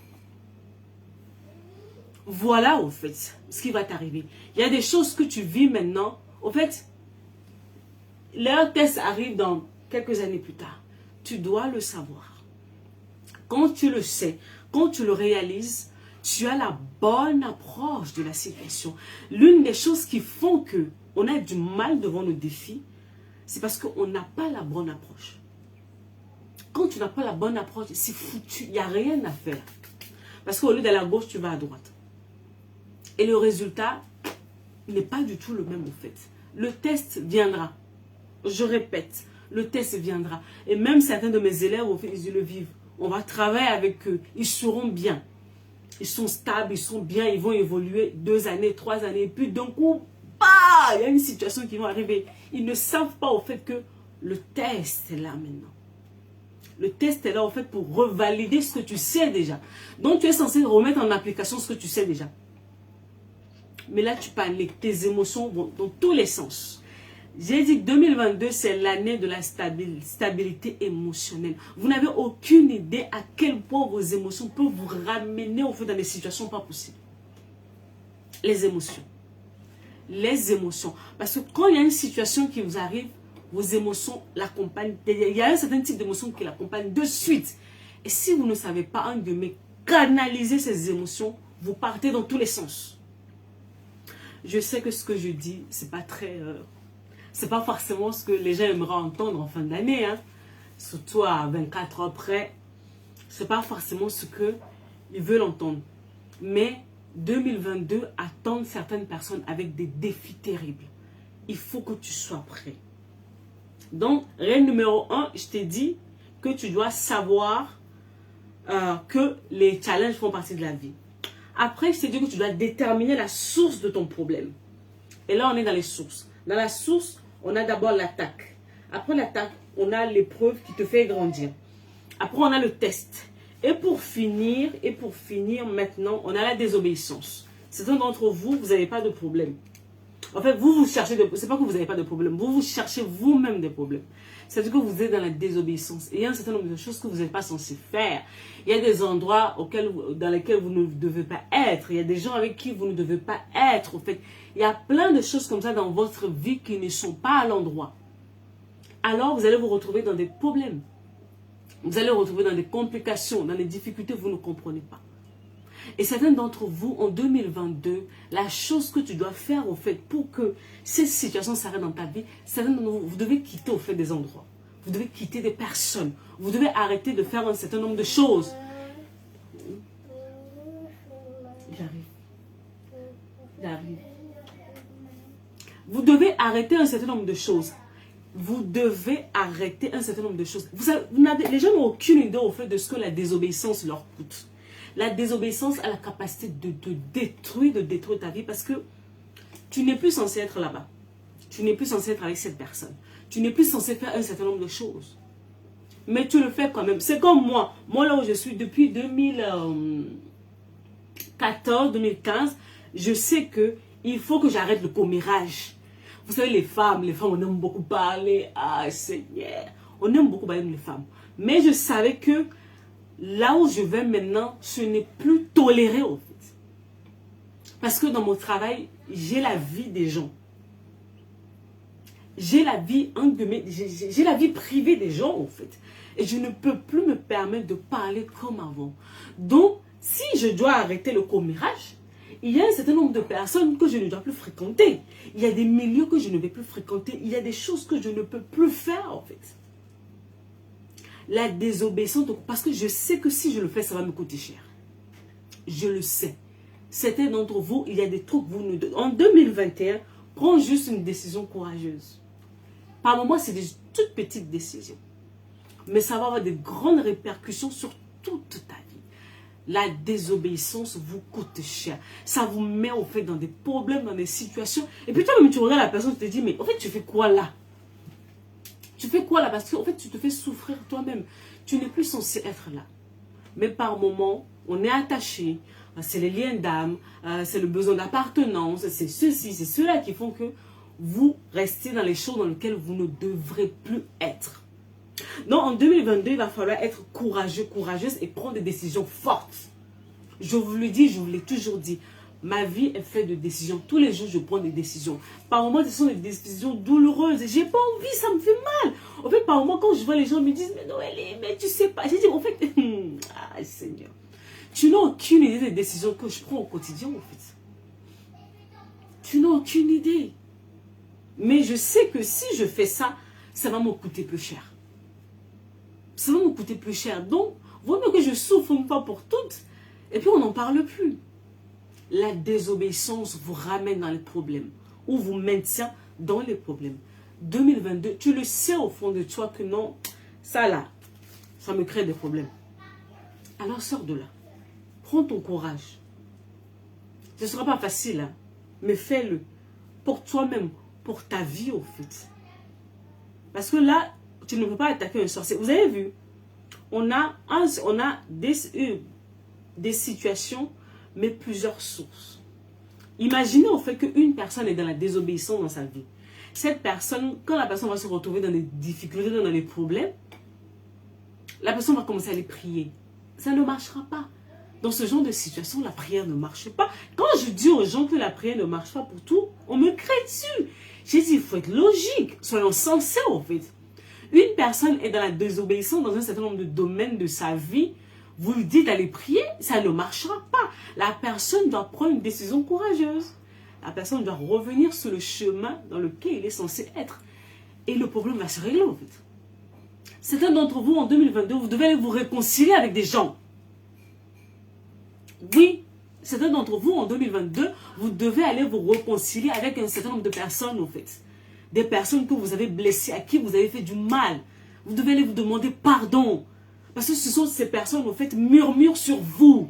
Speaker 1: Voilà, au fait, ce qui va t'arriver. Il y a des choses que tu vis maintenant. Au fait, leur test arrive dans quelques années plus tard. Tu dois le savoir. Quand tu le sais, quand tu le réalises, tu as la bonne approche de la situation. L'une des choses qui font que on a du mal devant nos défis, c'est parce qu'on n'a pas la bonne approche. Quand tu n'as pas la bonne approche, c'est foutu. Il n'y a rien à faire. Parce qu'au lieu d'aller à gauche, tu vas à droite. Et le résultat n'est pas du tout le même en fait. Le test viendra. Je répète, le test viendra. Et même certains de mes élèves, au fait, ils le vivent. On va travailler avec eux. Ils seront bien. Ils sont stables, ils sont bien. Ils vont évoluer 2 années, 3 années. Et puis d'un coup, il y a une situation qui va arriver. Ils ne savent pas au fait que le test est là maintenant. Le test est là au fait pour revalider ce que tu sais déjà. Donc tu es censé remettre en application ce que tu sais déjà. Mais là tu paniques, tes émotions vont dans tous les sens. J'ai dit que 2022 c'est l'année de la stabilité émotionnelle. Vous n'avez aucune idée à quel point vos émotions peuvent vous ramener au fait dans des situations pas possibles. Les émotions. Les émotions. Parce que quand il y a une situation qui vous arrive, vos émotions l'accompagnent. Il y a un certain type d'émotion qui l'accompagne de suite. Et si vous ne savez pas, canaliser ces émotions, vous partez dans tous les sens. Je sais que ce que je dis, c'est pas très... c'est pas forcément ce que les gens aimeraient entendre en fin d'année. Hein. Surtout à 24 heures près. C'est pas forcément ce qu'ils veulent entendre. Mais 2022 attend certaines personnes avec des défis terribles. Il faut que tu sois prêt. Donc, règle numéro 1, je t'ai dit que tu dois savoir que les challenges font partie de la vie. Après, je t'ai dit que tu dois déterminer la source de ton problème. Et là, on est dans les sources. Dans la source, on a d'abord l'attaque. Après l'attaque, on a l'épreuve qui te fait grandir. Après, on a le test. Et pour finir maintenant, on a la désobéissance. Certains d'entre vous, vous n'avez pas de problème. En fait, vous cherchez, c'est pas que vous n'avez pas de problème, vous cherchez vous-même des problèmes. C'est-à-dire que vous êtes dans la désobéissance. Et il y a un certain nombre de choses que vous n'êtes pas censé faire. Il y a des endroits dans lesquels vous ne devez pas être. Il y a des gens avec qui vous ne devez pas être. En fait, il y a plein de choses comme ça dans votre vie qui ne sont pas à l'endroit. Alors, vous allez vous retrouver dans des problèmes. Vous allez vous retrouver dans des complications, dans des difficultés que vous ne comprenez pas. Et certains d'entre vous, en 2022, la chose que tu dois faire, au fait, pour que cette situation s'arrête dans ta vie, certains d'entre vous, vous devez quitter, au fait, des endroits. Vous devez quitter des personnes. Vous devez arrêter de faire un certain nombre de choses. J'arrive. Vous devez arrêter un certain nombre de choses. Vous devez arrêter un certain nombre de choses. Les gens n'ont aucune idée, au fait, de ce que la désobéissance leur coûte. La désobéissance a la capacité de détruire ta vie parce que tu n'es plus censé être là-bas. Tu n'es plus censé être avec cette personne. Tu n'es plus censé faire un certain nombre de choses. Mais tu le fais quand même. C'est comme moi. Moi, là où je suis depuis 2014, 2015, je sais qu'il faut que j'arrête le commérage. Vous savez, les femmes, on aime beaucoup parler. Ah, Seigneur. On aime beaucoup parler les femmes. Mais je savais que là où je vais maintenant, ce n'est plus toléré en fait. Parce que dans mon travail, j'ai la vie des gens. J'ai la vie privée des gens en fait. Et je ne peux plus me permettre de parler comme avant. Donc, si je dois arrêter le commérage, il y a un certain nombre de personnes que je ne dois plus fréquenter. Il y a des milieux que je ne vais plus fréquenter. Il y a des choses que je ne peux plus faire en fait. La désobéissance, parce que je sais que si je le fais, ça va me coûter cher. Je le sais. Certains d'entre vous, il y a des trucs, en 2021, prends juste une décision courageuse. Par moments, c'est des toutes petites décisions. Mais ça va avoir de grandes répercussions sur toute ta vie. La désobéissance vous coûte cher. Ça vous met au fait dans des problèmes, dans des situations. Et puis toi-même, tu regardes la personne, tu te dis, mais en fait, tu fais quoi là? Tu fais quoi là? Parce qu'en fait, tu te fais souffrir toi-même. Tu n'es plus censé être là. Mais par moments, on est attaché. C'est les liens d'âme. C'est le besoin d'appartenance. C'est ceci, c'est cela qui font que vous restez dans les choses dans lesquelles vous ne devrez plus être. Donc, en 2022, il va falloir être courageux, courageuse et prendre des décisions fortes. Je vous le dis, je vous l'ai toujours dit. Ma vie est faite de décisions. Tous les jours, je prends des décisions. Par moments, ce sont des décisions douloureuses. J'ai pas envie, ça me fait mal. En fait, par moments, quand je vois les gens me disent, mais Noélie, mais tu sais pas. J'ai dit, en fait, ah, Seigneur. Tu n'as aucune idée des décisions que je prends au quotidien, en fait. Tu n'as aucune idée. Mais je sais que si je fais ça, ça va me coûter plus cher. Ça va me coûter plus cher. Donc, vaut mieux que je souffre une fois pour toutes. Et puis, on n'en parle plus. La désobéissance vous ramène dans les problèmes ou vous maintient dans les problèmes. 2022, tu le sais au fond de toi que non, ça là, ça me crée des problèmes. Alors sors de là. Prends ton courage. Ce ne sera pas facile, hein, mais fais-le pour toi-même, pour ta vie au fait. Parce que là, tu ne peux pas attaquer un sorcier. Vous avez vu, on a des situations, mais plusieurs sources. Imaginez au fait qu'une personne est dans la désobéissance dans sa vie. Cette personne, quand la personne va se retrouver dans des difficultés, dans des problèmes, la personne va commencer à aller prier. Ça ne marchera pas. Dans ce genre de situation, la prière ne marche pas. Quand je dis aux gens que la prière ne marche pas pour tout, on me crée dessus. J'ai dit, il faut être logique, soyons sensés en fait. Une personne est dans la désobéissance dans un certain nombre de domaines de sa vie. Vous lui dites d'aller prier, ça ne marchera pas. La personne doit prendre une décision courageuse. La personne doit revenir sur le chemin dans lequel il est censé être. Et le problème va se régler en fait. Certains d'entre vous en 2022, vous devez aller vous réconcilier avec des gens. Oui, certains d'entre vous en 2022, vous devez aller vous réconcilier avec un certain nombre de personnes en fait. Des personnes que vous avez blessées, à qui vous avez fait du mal. Vous devez aller vous demander pardon. Parce que ce sont ces personnes, en fait, murmurent sur vous.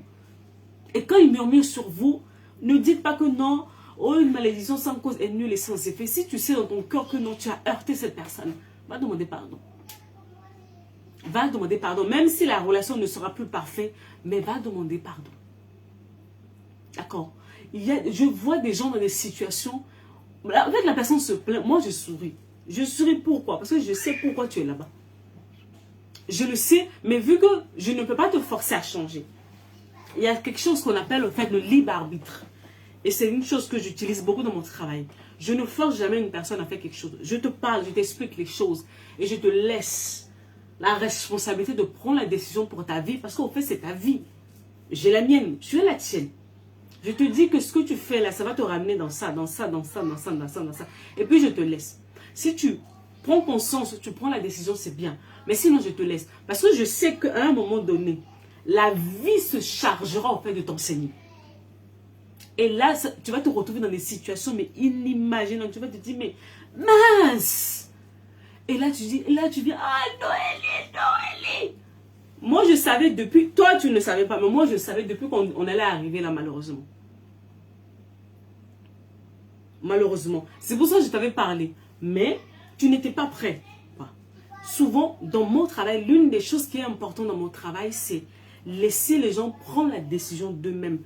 Speaker 1: Et quand ils murmurent sur vous, ne dites pas que non, oh, une malédiction sans cause est nulle et sans effet. Si tu sais dans ton cœur que non, tu as heurté cette personne, va demander pardon. Va demander pardon, même si la relation ne sera plus parfaite, mais va demander pardon. D'accord? Je vois des gens dans des situations, en fait la personne se plaint, moi je souris. Je souris pourquoi? Parce que je sais pourquoi tu es là-bas. Je le sais, mais vu que je ne peux pas te forcer à changer, il y a quelque chose qu'on appelle en fait le libre arbitre. Et c'est une chose que j'utilise beaucoup dans mon travail. Je ne force jamais une personne à faire quelque chose. Je te parle, je t'explique les choses et je te laisse la responsabilité de prendre la décision pour ta vie parce qu'en fait c'est ta vie. J'ai la mienne, tu as la tienne. Je te dis que ce que tu fais là, ça va te ramener dans ça, dans ça, dans ça, dans ça, dans ça, dans ça. Et puis je te laisse. Si tu prends conscience, tu prends la décision, c'est bien. Mais sinon, je te laisse. Parce que je sais qu'à un moment donné, la vie se chargera en fait de t'enseigner. Et là, tu vas te retrouver dans des situations mais inimaginables. Tu vas te dire, mais mince! Et là, tu dis, ah, Noélie! Moi, je savais depuis, toi, tu ne savais pas, mais moi, je savais depuis qu'on allait arriver là, malheureusement. Malheureusement. C'est pour ça que je t'avais parlé. Mais tu n'étais pas prêt. Souvent, dans mon travail, l'une des choses qui est importante dans mon travail, c'est laisser les gens prendre la décision d'eux-mêmes.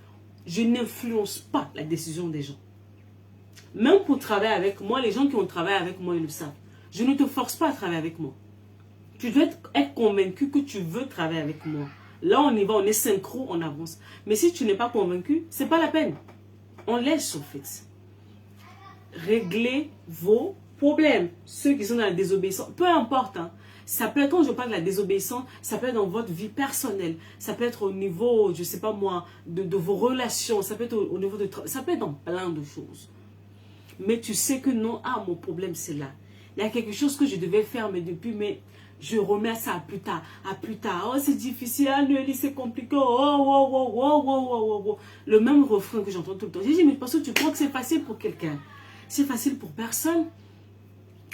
Speaker 1: Je n'influence pas la décision des gens. Même pour travailler avec moi, les gens qui ont travaillé avec moi, ils le savent. Je ne te force pas à travailler avec moi. Tu dois être convaincu que tu veux travailler avec moi. Là, on y va, on est synchro, on avance. Mais si tu n'es pas convaincu, ce n'est pas la peine. On laisse au fait. Réglez vos problèmes. Ceux qui sont dans la désobéissance, peu importe. Hein. Ça peut être, quand je parle de la désobéissance, ça peut être dans votre vie personnelle. Ça peut être au niveau, je ne sais pas moi, de vos relations. Ça peut être au niveau de... Ça peut être dans plein de choses. Mais tu sais que non, ah, mon problème c'est là. Il y a quelque chose que je devais faire, mais depuis, mais je remets ça à plus tard. À plus tard. Oh, c'est difficile, ah, Noélie, c'est compliqué. Oh, oh, oh, oh, oh, oh, oh. Le même refrain que j'entends tout le temps. J'ai dit, mais parce que tu crois que c'est facile pour quelqu'un. C'est facile pour personne.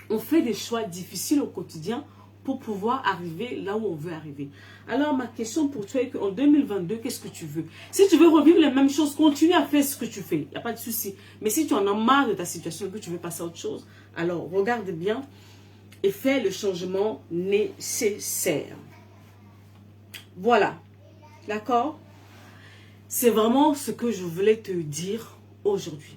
Speaker 1: On fait des choix difficiles au quotidien pour pouvoir arriver là où on veut arriver. Alors, ma question pour toi est qu'en 2022, qu'est-ce que tu veux? Si tu veux revivre les mêmes choses, continue à faire ce que tu fais. Il n'y a pas de souci. Mais si tu en as marre de ta situation et que tu veux passer à autre chose, alors regarde bien et fais le changement nécessaire. Voilà. D'accord? C'est vraiment ce que je voulais te dire aujourd'hui.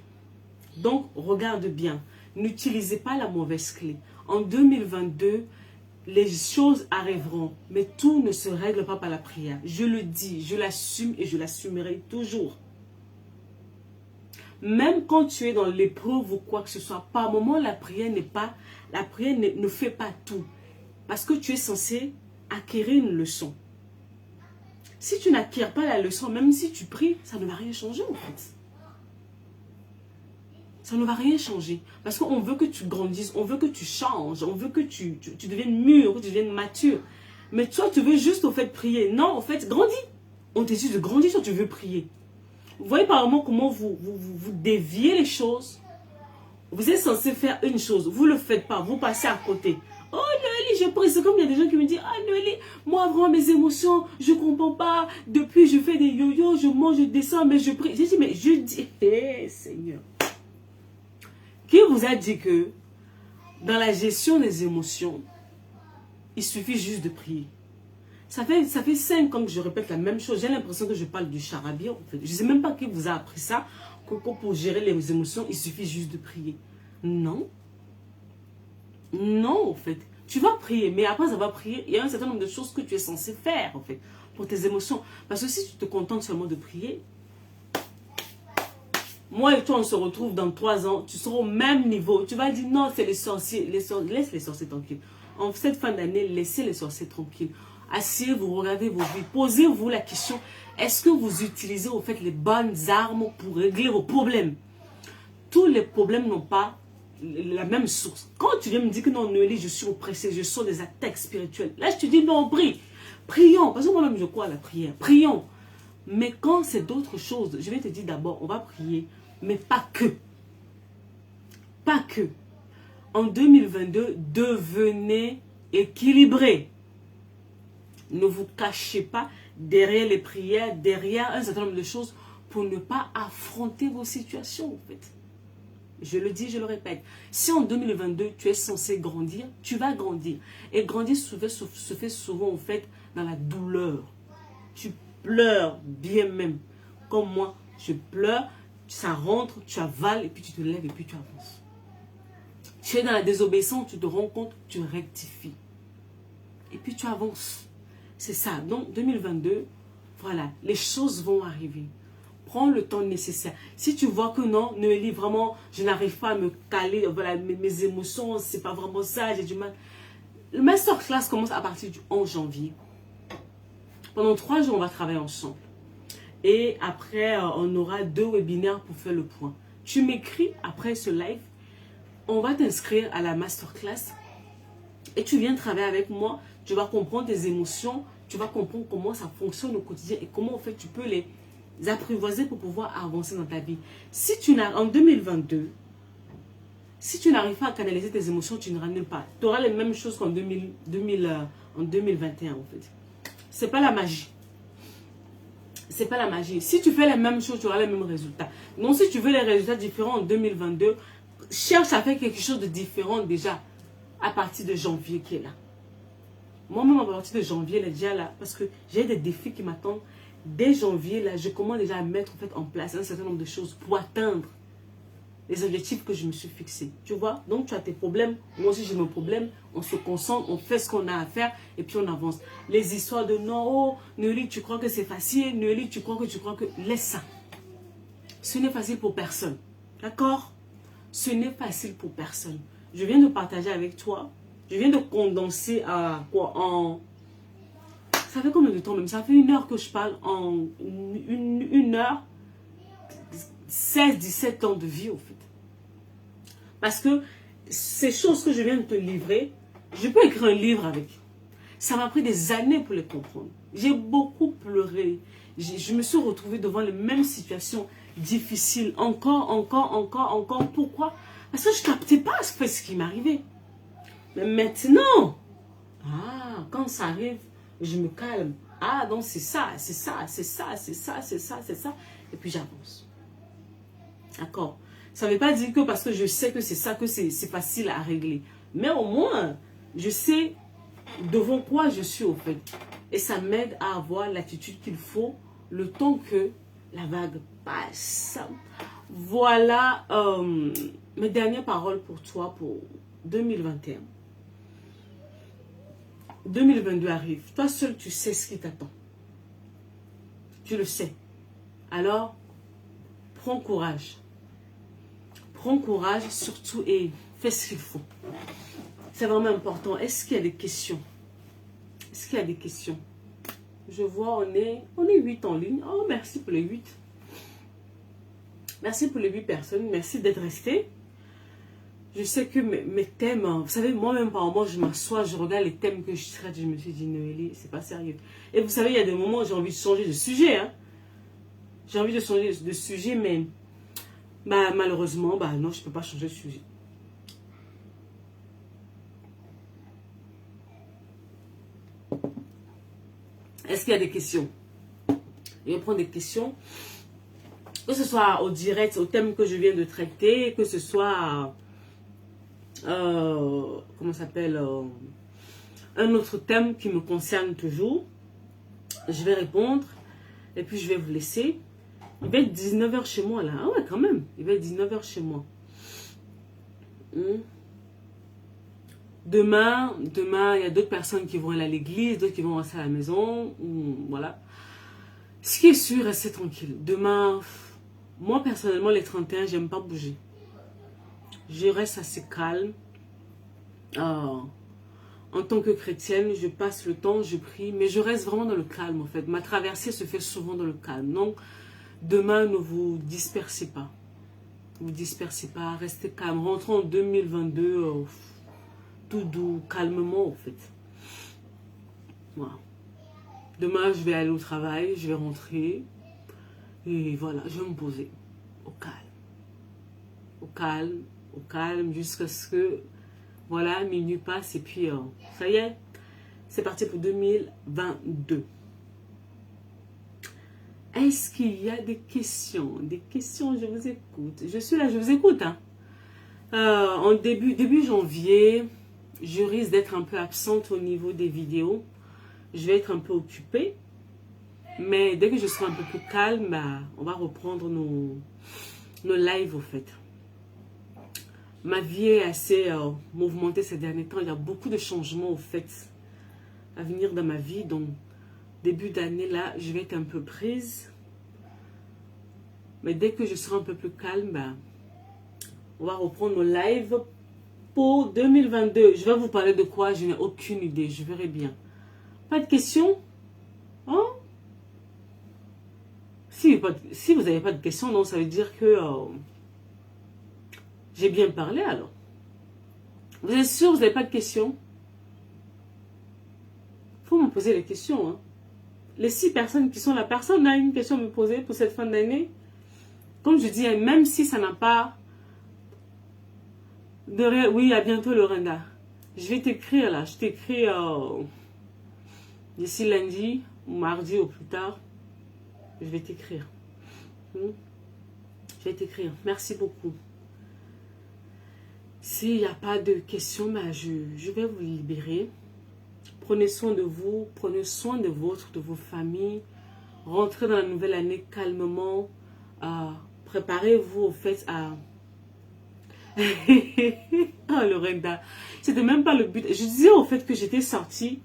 Speaker 1: Donc, regarde bien. N'utilisez pas la mauvaise clé. En 2022, les choses arriveront, mais tout ne se règle pas par la prière. Je le dis, je l'assume et je l'assumerai toujours. Même quand tu es dans l'épreuve ou quoi que ce soit, par moment, la prière ne fait pas tout. Parce que tu es censé acquérir une leçon. Si tu n'acquiers pas la leçon, même si tu pries, ça ne va rien changer en fait. Ça ne va rien changer. Parce qu'on veut que tu grandisses, on veut que tu changes, on veut que tu deviennes mûr, que tu deviennes mature. Mais toi, tu veux juste au fait prier. Non, en fait, grandis. On te dit de grandir, toi, tu veux prier. Vous voyez par moment comment vous déviez les choses. Vous êtes censé faire une chose, vous ne le faites pas, vous passez à côté. Oh Noélie, je prie. C'est comme il y a des gens qui me disent, ah Noélie, moi vraiment mes émotions, je ne comprends pas. Depuis, je fais des yo-yo, je mange, je descends, mais je prie. J'ai dit, mais je dis, hé Seigneur. Qui vous a dit que dans la gestion des émotions, il suffit juste de prier? Ça fait 5 ans que je répète la même chose. J'ai l'impression que je parle du charabia. En fait. Je ne sais même pas qui vous a appris ça. Que pour gérer les émotions, il suffit juste de prier. Non. Non, en fait. Tu vas prier, mais après avoir prié, il y a un certain nombre de choses que tu es censé faire, en fait, pour tes émotions. Parce que si tu te contentes seulement de prier, moi et toi, on se retrouve dans 3 ans, tu seras au même niveau. Tu vas dire, non, c'est les sorciers. Laisse les sorciers tranquilles. En cette fin d'année, laissez les sorciers tranquilles. Asseyez-vous, regardez vos vies. Posez-vous la question, est-ce que vous utilisez au fait les bonnes armes pour régler vos problèmes? Tous les problèmes n'ont pas la même source. Quand tu viens me dire que non, Noélie, je suis oppressée, je sens des attaques spirituelles. Là, je te dis, non, prie. Prions. Parce que moi-même, je crois à la prière. Prions. Mais quand c'est d'autres choses, je vais te dire d'abord, on va prier. Mais pas que. Pas que. En 2022, devenez équilibré. Ne vous cachez pas derrière les prières, derrière un certain nombre de choses pour ne pas affronter vos situations, en fait. Je le dis, je le répète. Si en 2022, tu es censé grandir, tu vas grandir. Et grandir se fait souvent, en fait, dans la douleur. Tu pleures bien même. Comme moi, je pleure, ça rentre, tu avales, et puis tu te lèves, et puis tu avances. Tu es dans la désobéissance, tu te rends compte, tu rectifies. Et puis tu avances. C'est ça. Donc, 2022, voilà, les choses vont arriver. Prends le temps nécessaire. Si tu vois que non, Noélie, vraiment, je n'arrive pas à me caler, voilà, mes émotions, c'est pas vraiment ça, j'ai du mal. Le masterclass commence à partir du 11 janvier. Pendant 3 jours, on va travailler ensemble. Et après, on aura 2 webinaires pour faire le point. Tu m'écris après ce live. On va t'inscrire à la masterclass. Et tu viens travailler avec moi. Tu vas comprendre tes émotions. Tu vas comprendre comment ça fonctionne au quotidien. Et comment, en fait, tu peux les apprivoiser pour pouvoir avancer dans ta vie. Si tu n'as, en 2022, si tu n'arrives pas à canaliser tes émotions, tu ne nulle pas. Tu auras les mêmes choses qu'en 2021, en fait. C'est pas la magie. C'est pas la magie. Si tu fais les mêmes choses, tu auras les mêmes résultats. Donc, si tu veux les résultats différents en 2022, cherche à faire quelque chose de différent déjà à partir de janvier qui est là. Moi-même, à partir de janvier, elle est déjà là parce que j'ai des défis qui m'attendent. Dès janvier, là, je commence déjà à mettre en place un certain nombre de choses pour atteindre les objectifs que je me suis fixés. Tu vois? Donc, tu as tes problèmes. Moi aussi, j'ai mes problèmes. On se concentre, on fait ce qu'on a à faire et puis on avance. Les histoires de non, oh, Noélie, tu crois que c'est facile. Noélie, tu crois que... Laisse ça. Ce n'est facile pour personne. D'accord? Ce n'est facile pour personne. Je viens de partager avec toi. Je viens de condenser à quoi en... Ça fait combien de temps même? Ça fait 1 heure que je parle en 1 heure. 16-17 ans de vie, au fait. Parce que ces choses que je viens de te livrer, je peux écrire un livre avec. Ça m'a pris des années pour les comprendre. J'ai beaucoup pleuré. Je me suis retrouvée devant les mêmes situations difficiles. Encore. Pourquoi? Parce que je ne captais pas ce qui m'arrivait. Mais maintenant, quand ça arrive, je me calme. Ah, donc c'est ça. Et puis j'avance. D'accord? Ça ne veut pas dire que parce que je sais que c'est ça, que c'est facile à régler. Mais au moins, je sais devant quoi je suis au fait. Et ça m'aide à avoir l'attitude qu'il faut le temps que la vague passe. Voilà mes dernières paroles pour toi pour 2021. 2022 arrive. Toi seul, tu sais ce qui t'attend. Tu le sais. Alors, prends courage. Prends courage surtout et fais ce qu'il faut. C'est vraiment important. Est-ce qu'il y a des questions? Est-ce qu'il y a des questions? Je vois, on est 8 en ligne. Oh, merci pour les 8. Merci pour les 8 personnes. Merci d'être restés. Je sais que mes thèmes, vous savez, moi-même par moment, je m'assois, je regarde les thèmes que je traite, je me suis dit, Noélie, c'est pas sérieux. Et vous savez, il y a des moments où j'ai envie de changer de sujet. Hein. J'ai envie de changer de sujet, mais malheureusement, non, je ne peux pas changer de sujet. Est-ce qu'il y a des questions? Je vais prendre des questions. Que ce soit au direct, au thème que je viens de traiter, que ce soit... comment ça s'appelle, un autre thème qui me concerne toujours. Je vais répondre et puis je vais vous laisser. Il va être 19h chez moi là. Ah ouais, quand même. Il va être 19h chez moi. Demain, il y a d'autres personnes qui vont aller à l'église, d'autres qui vont rester à la maison. Voilà. Ce qui est sûr, restez tranquille. Demain, moi personnellement, les 31, j'aime pas bouger. Je reste assez calme. En tant que chrétienne, je passe le temps, je prie, mais je reste vraiment dans le calme en fait. Ma traversée se fait souvent dans le calme. Donc, demain, ne vous dispersez pas. Ne vous dispersez pas, restez calme. Rentrons en 2022, tout doux, calmement en fait. Voilà. Demain, je vais aller au travail, je vais rentrer. Et voilà, je vais me poser au calme. Au calme, jusqu'à ce que, voilà, minuit passe et puis, ça y est, c'est parti pour 2022. Est-ce qu'il y a des questions? Des questions, je vous écoute. Je suis là, je vous écoute. Hein. En début janvier, je risque d'être un peu absente au niveau des vidéos. Je vais être un peu occupée. Mais dès que je serai un peu plus calme, bah, on va reprendre nos lives au fait. Ma vie est assez mouvementée ces derniers temps. Il y a beaucoup de changements au fait à venir dans ma vie. Donc, début d'année là, je vais être un peu prise. Mais dès que je serai un peu plus calme, bah, on va reprendre nos lives pour 2022. Je vais vous parler de quoi? Je n'ai aucune idée. Je verrai bien. Pas de questions? Hein? Si vous n'avez pas de questions, donc ça veut dire que j'ai bien parlé alors. Vous êtes sûr que vous n'avez pas de questions? Il faut me poser les questions. Hein. Les 6 personnes qui sont là, personne n'a une question à me poser pour cette fin d'année. Comme je dis, même si ça n'a pas de... Oui, à bientôt Lorenda. Je vais t'écrire là. Je t'écris d'ici lundi ou mardi au plus tard. Je vais t'écrire. Je vais t'écrire. Merci beaucoup. S'il n'y a pas de questions, bah, je vais vous libérer. Prenez soin de vous. Prenez soin de vos familles. Rentrez dans la nouvelle année calmement. Préparez-vous au fait à... Oh, Lorenda. C'était même pas le but. Je disais au fait que j'étais sortie.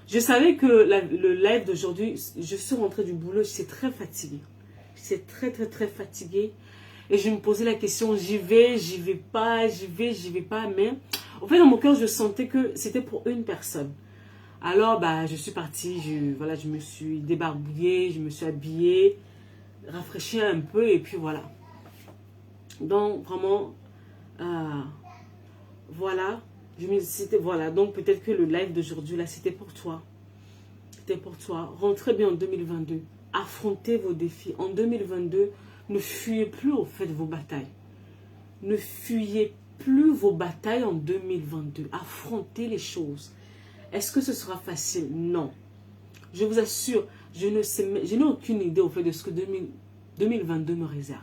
Speaker 1: Je savais que le live d'aujourd'hui, je suis rentrée du boulot, j'étais très fatiguée. J'étais très fatiguée. Et je me posais la question, j'y vais pas. Mais au fait, dans mon cœur, je sentais que c'était pour une personne. Alors, bah, je suis partie, je me suis débarbouillée, je me suis habillée, rafraîchie un peu et puis voilà. Donc, vraiment, voilà. Voilà, donc peut-être que le live d'aujourd'hui, là, c'était pour toi. C'était pour toi. Rentrez bien en 2022. Affrontez vos défis. En 2022, ne fuyez plus au fait vos batailles. Ne fuyez plus vos batailles en 2022. Affrontez les choses. Est-ce que ce sera facile? Non. Je vous assure, je n'ai aucune idée au fait de ce que 2022 me réserve.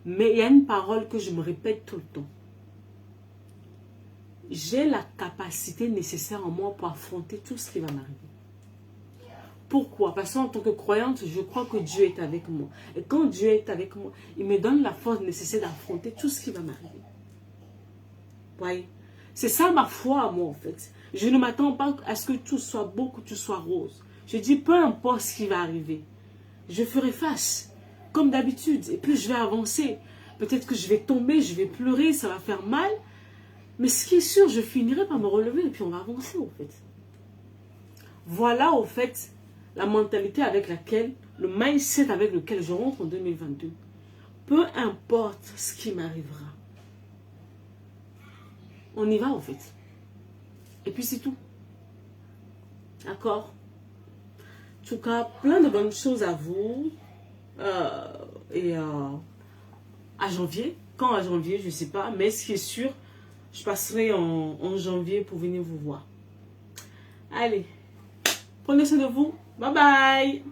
Speaker 1: Mais il y a une parole que je me répète tout le temps. J'ai la capacité nécessaire en moi pour affronter tout ce qui va m'arriver. Pourquoi? Parce qu'en tant que croyante, je crois que Dieu est avec moi. Et quand Dieu est avec moi, il me donne la force nécessaire d'affronter tout ce qui va m'arriver. Voyez? C'est ça ma foi à moi en fait. Je ne m'attends pas à ce que tout soit beau, que tout soit rose. Je dis peu importe ce qui va arriver. Je ferai face, comme d'habitude. Et puis je vais avancer. Peut-être que je vais tomber, je vais pleurer, ça va faire mal. Mais ce qui est sûr, je finirai par me relever et puis on va avancer au fait. Voilà au fait la mentalité avec laquelle, le mindset avec lequel je rentre en 2022. Peu importe ce qui m'arrivera. On y va au fait. Et puis c'est tout. D'accord? En tout cas, plein de bonnes choses à vous. Et à janvier. Quand à janvier, je ne sais pas. Mais ce qui est sûr, je passerai en janvier pour venir vous voir. Allez, prenez soin de vous. Bye bye.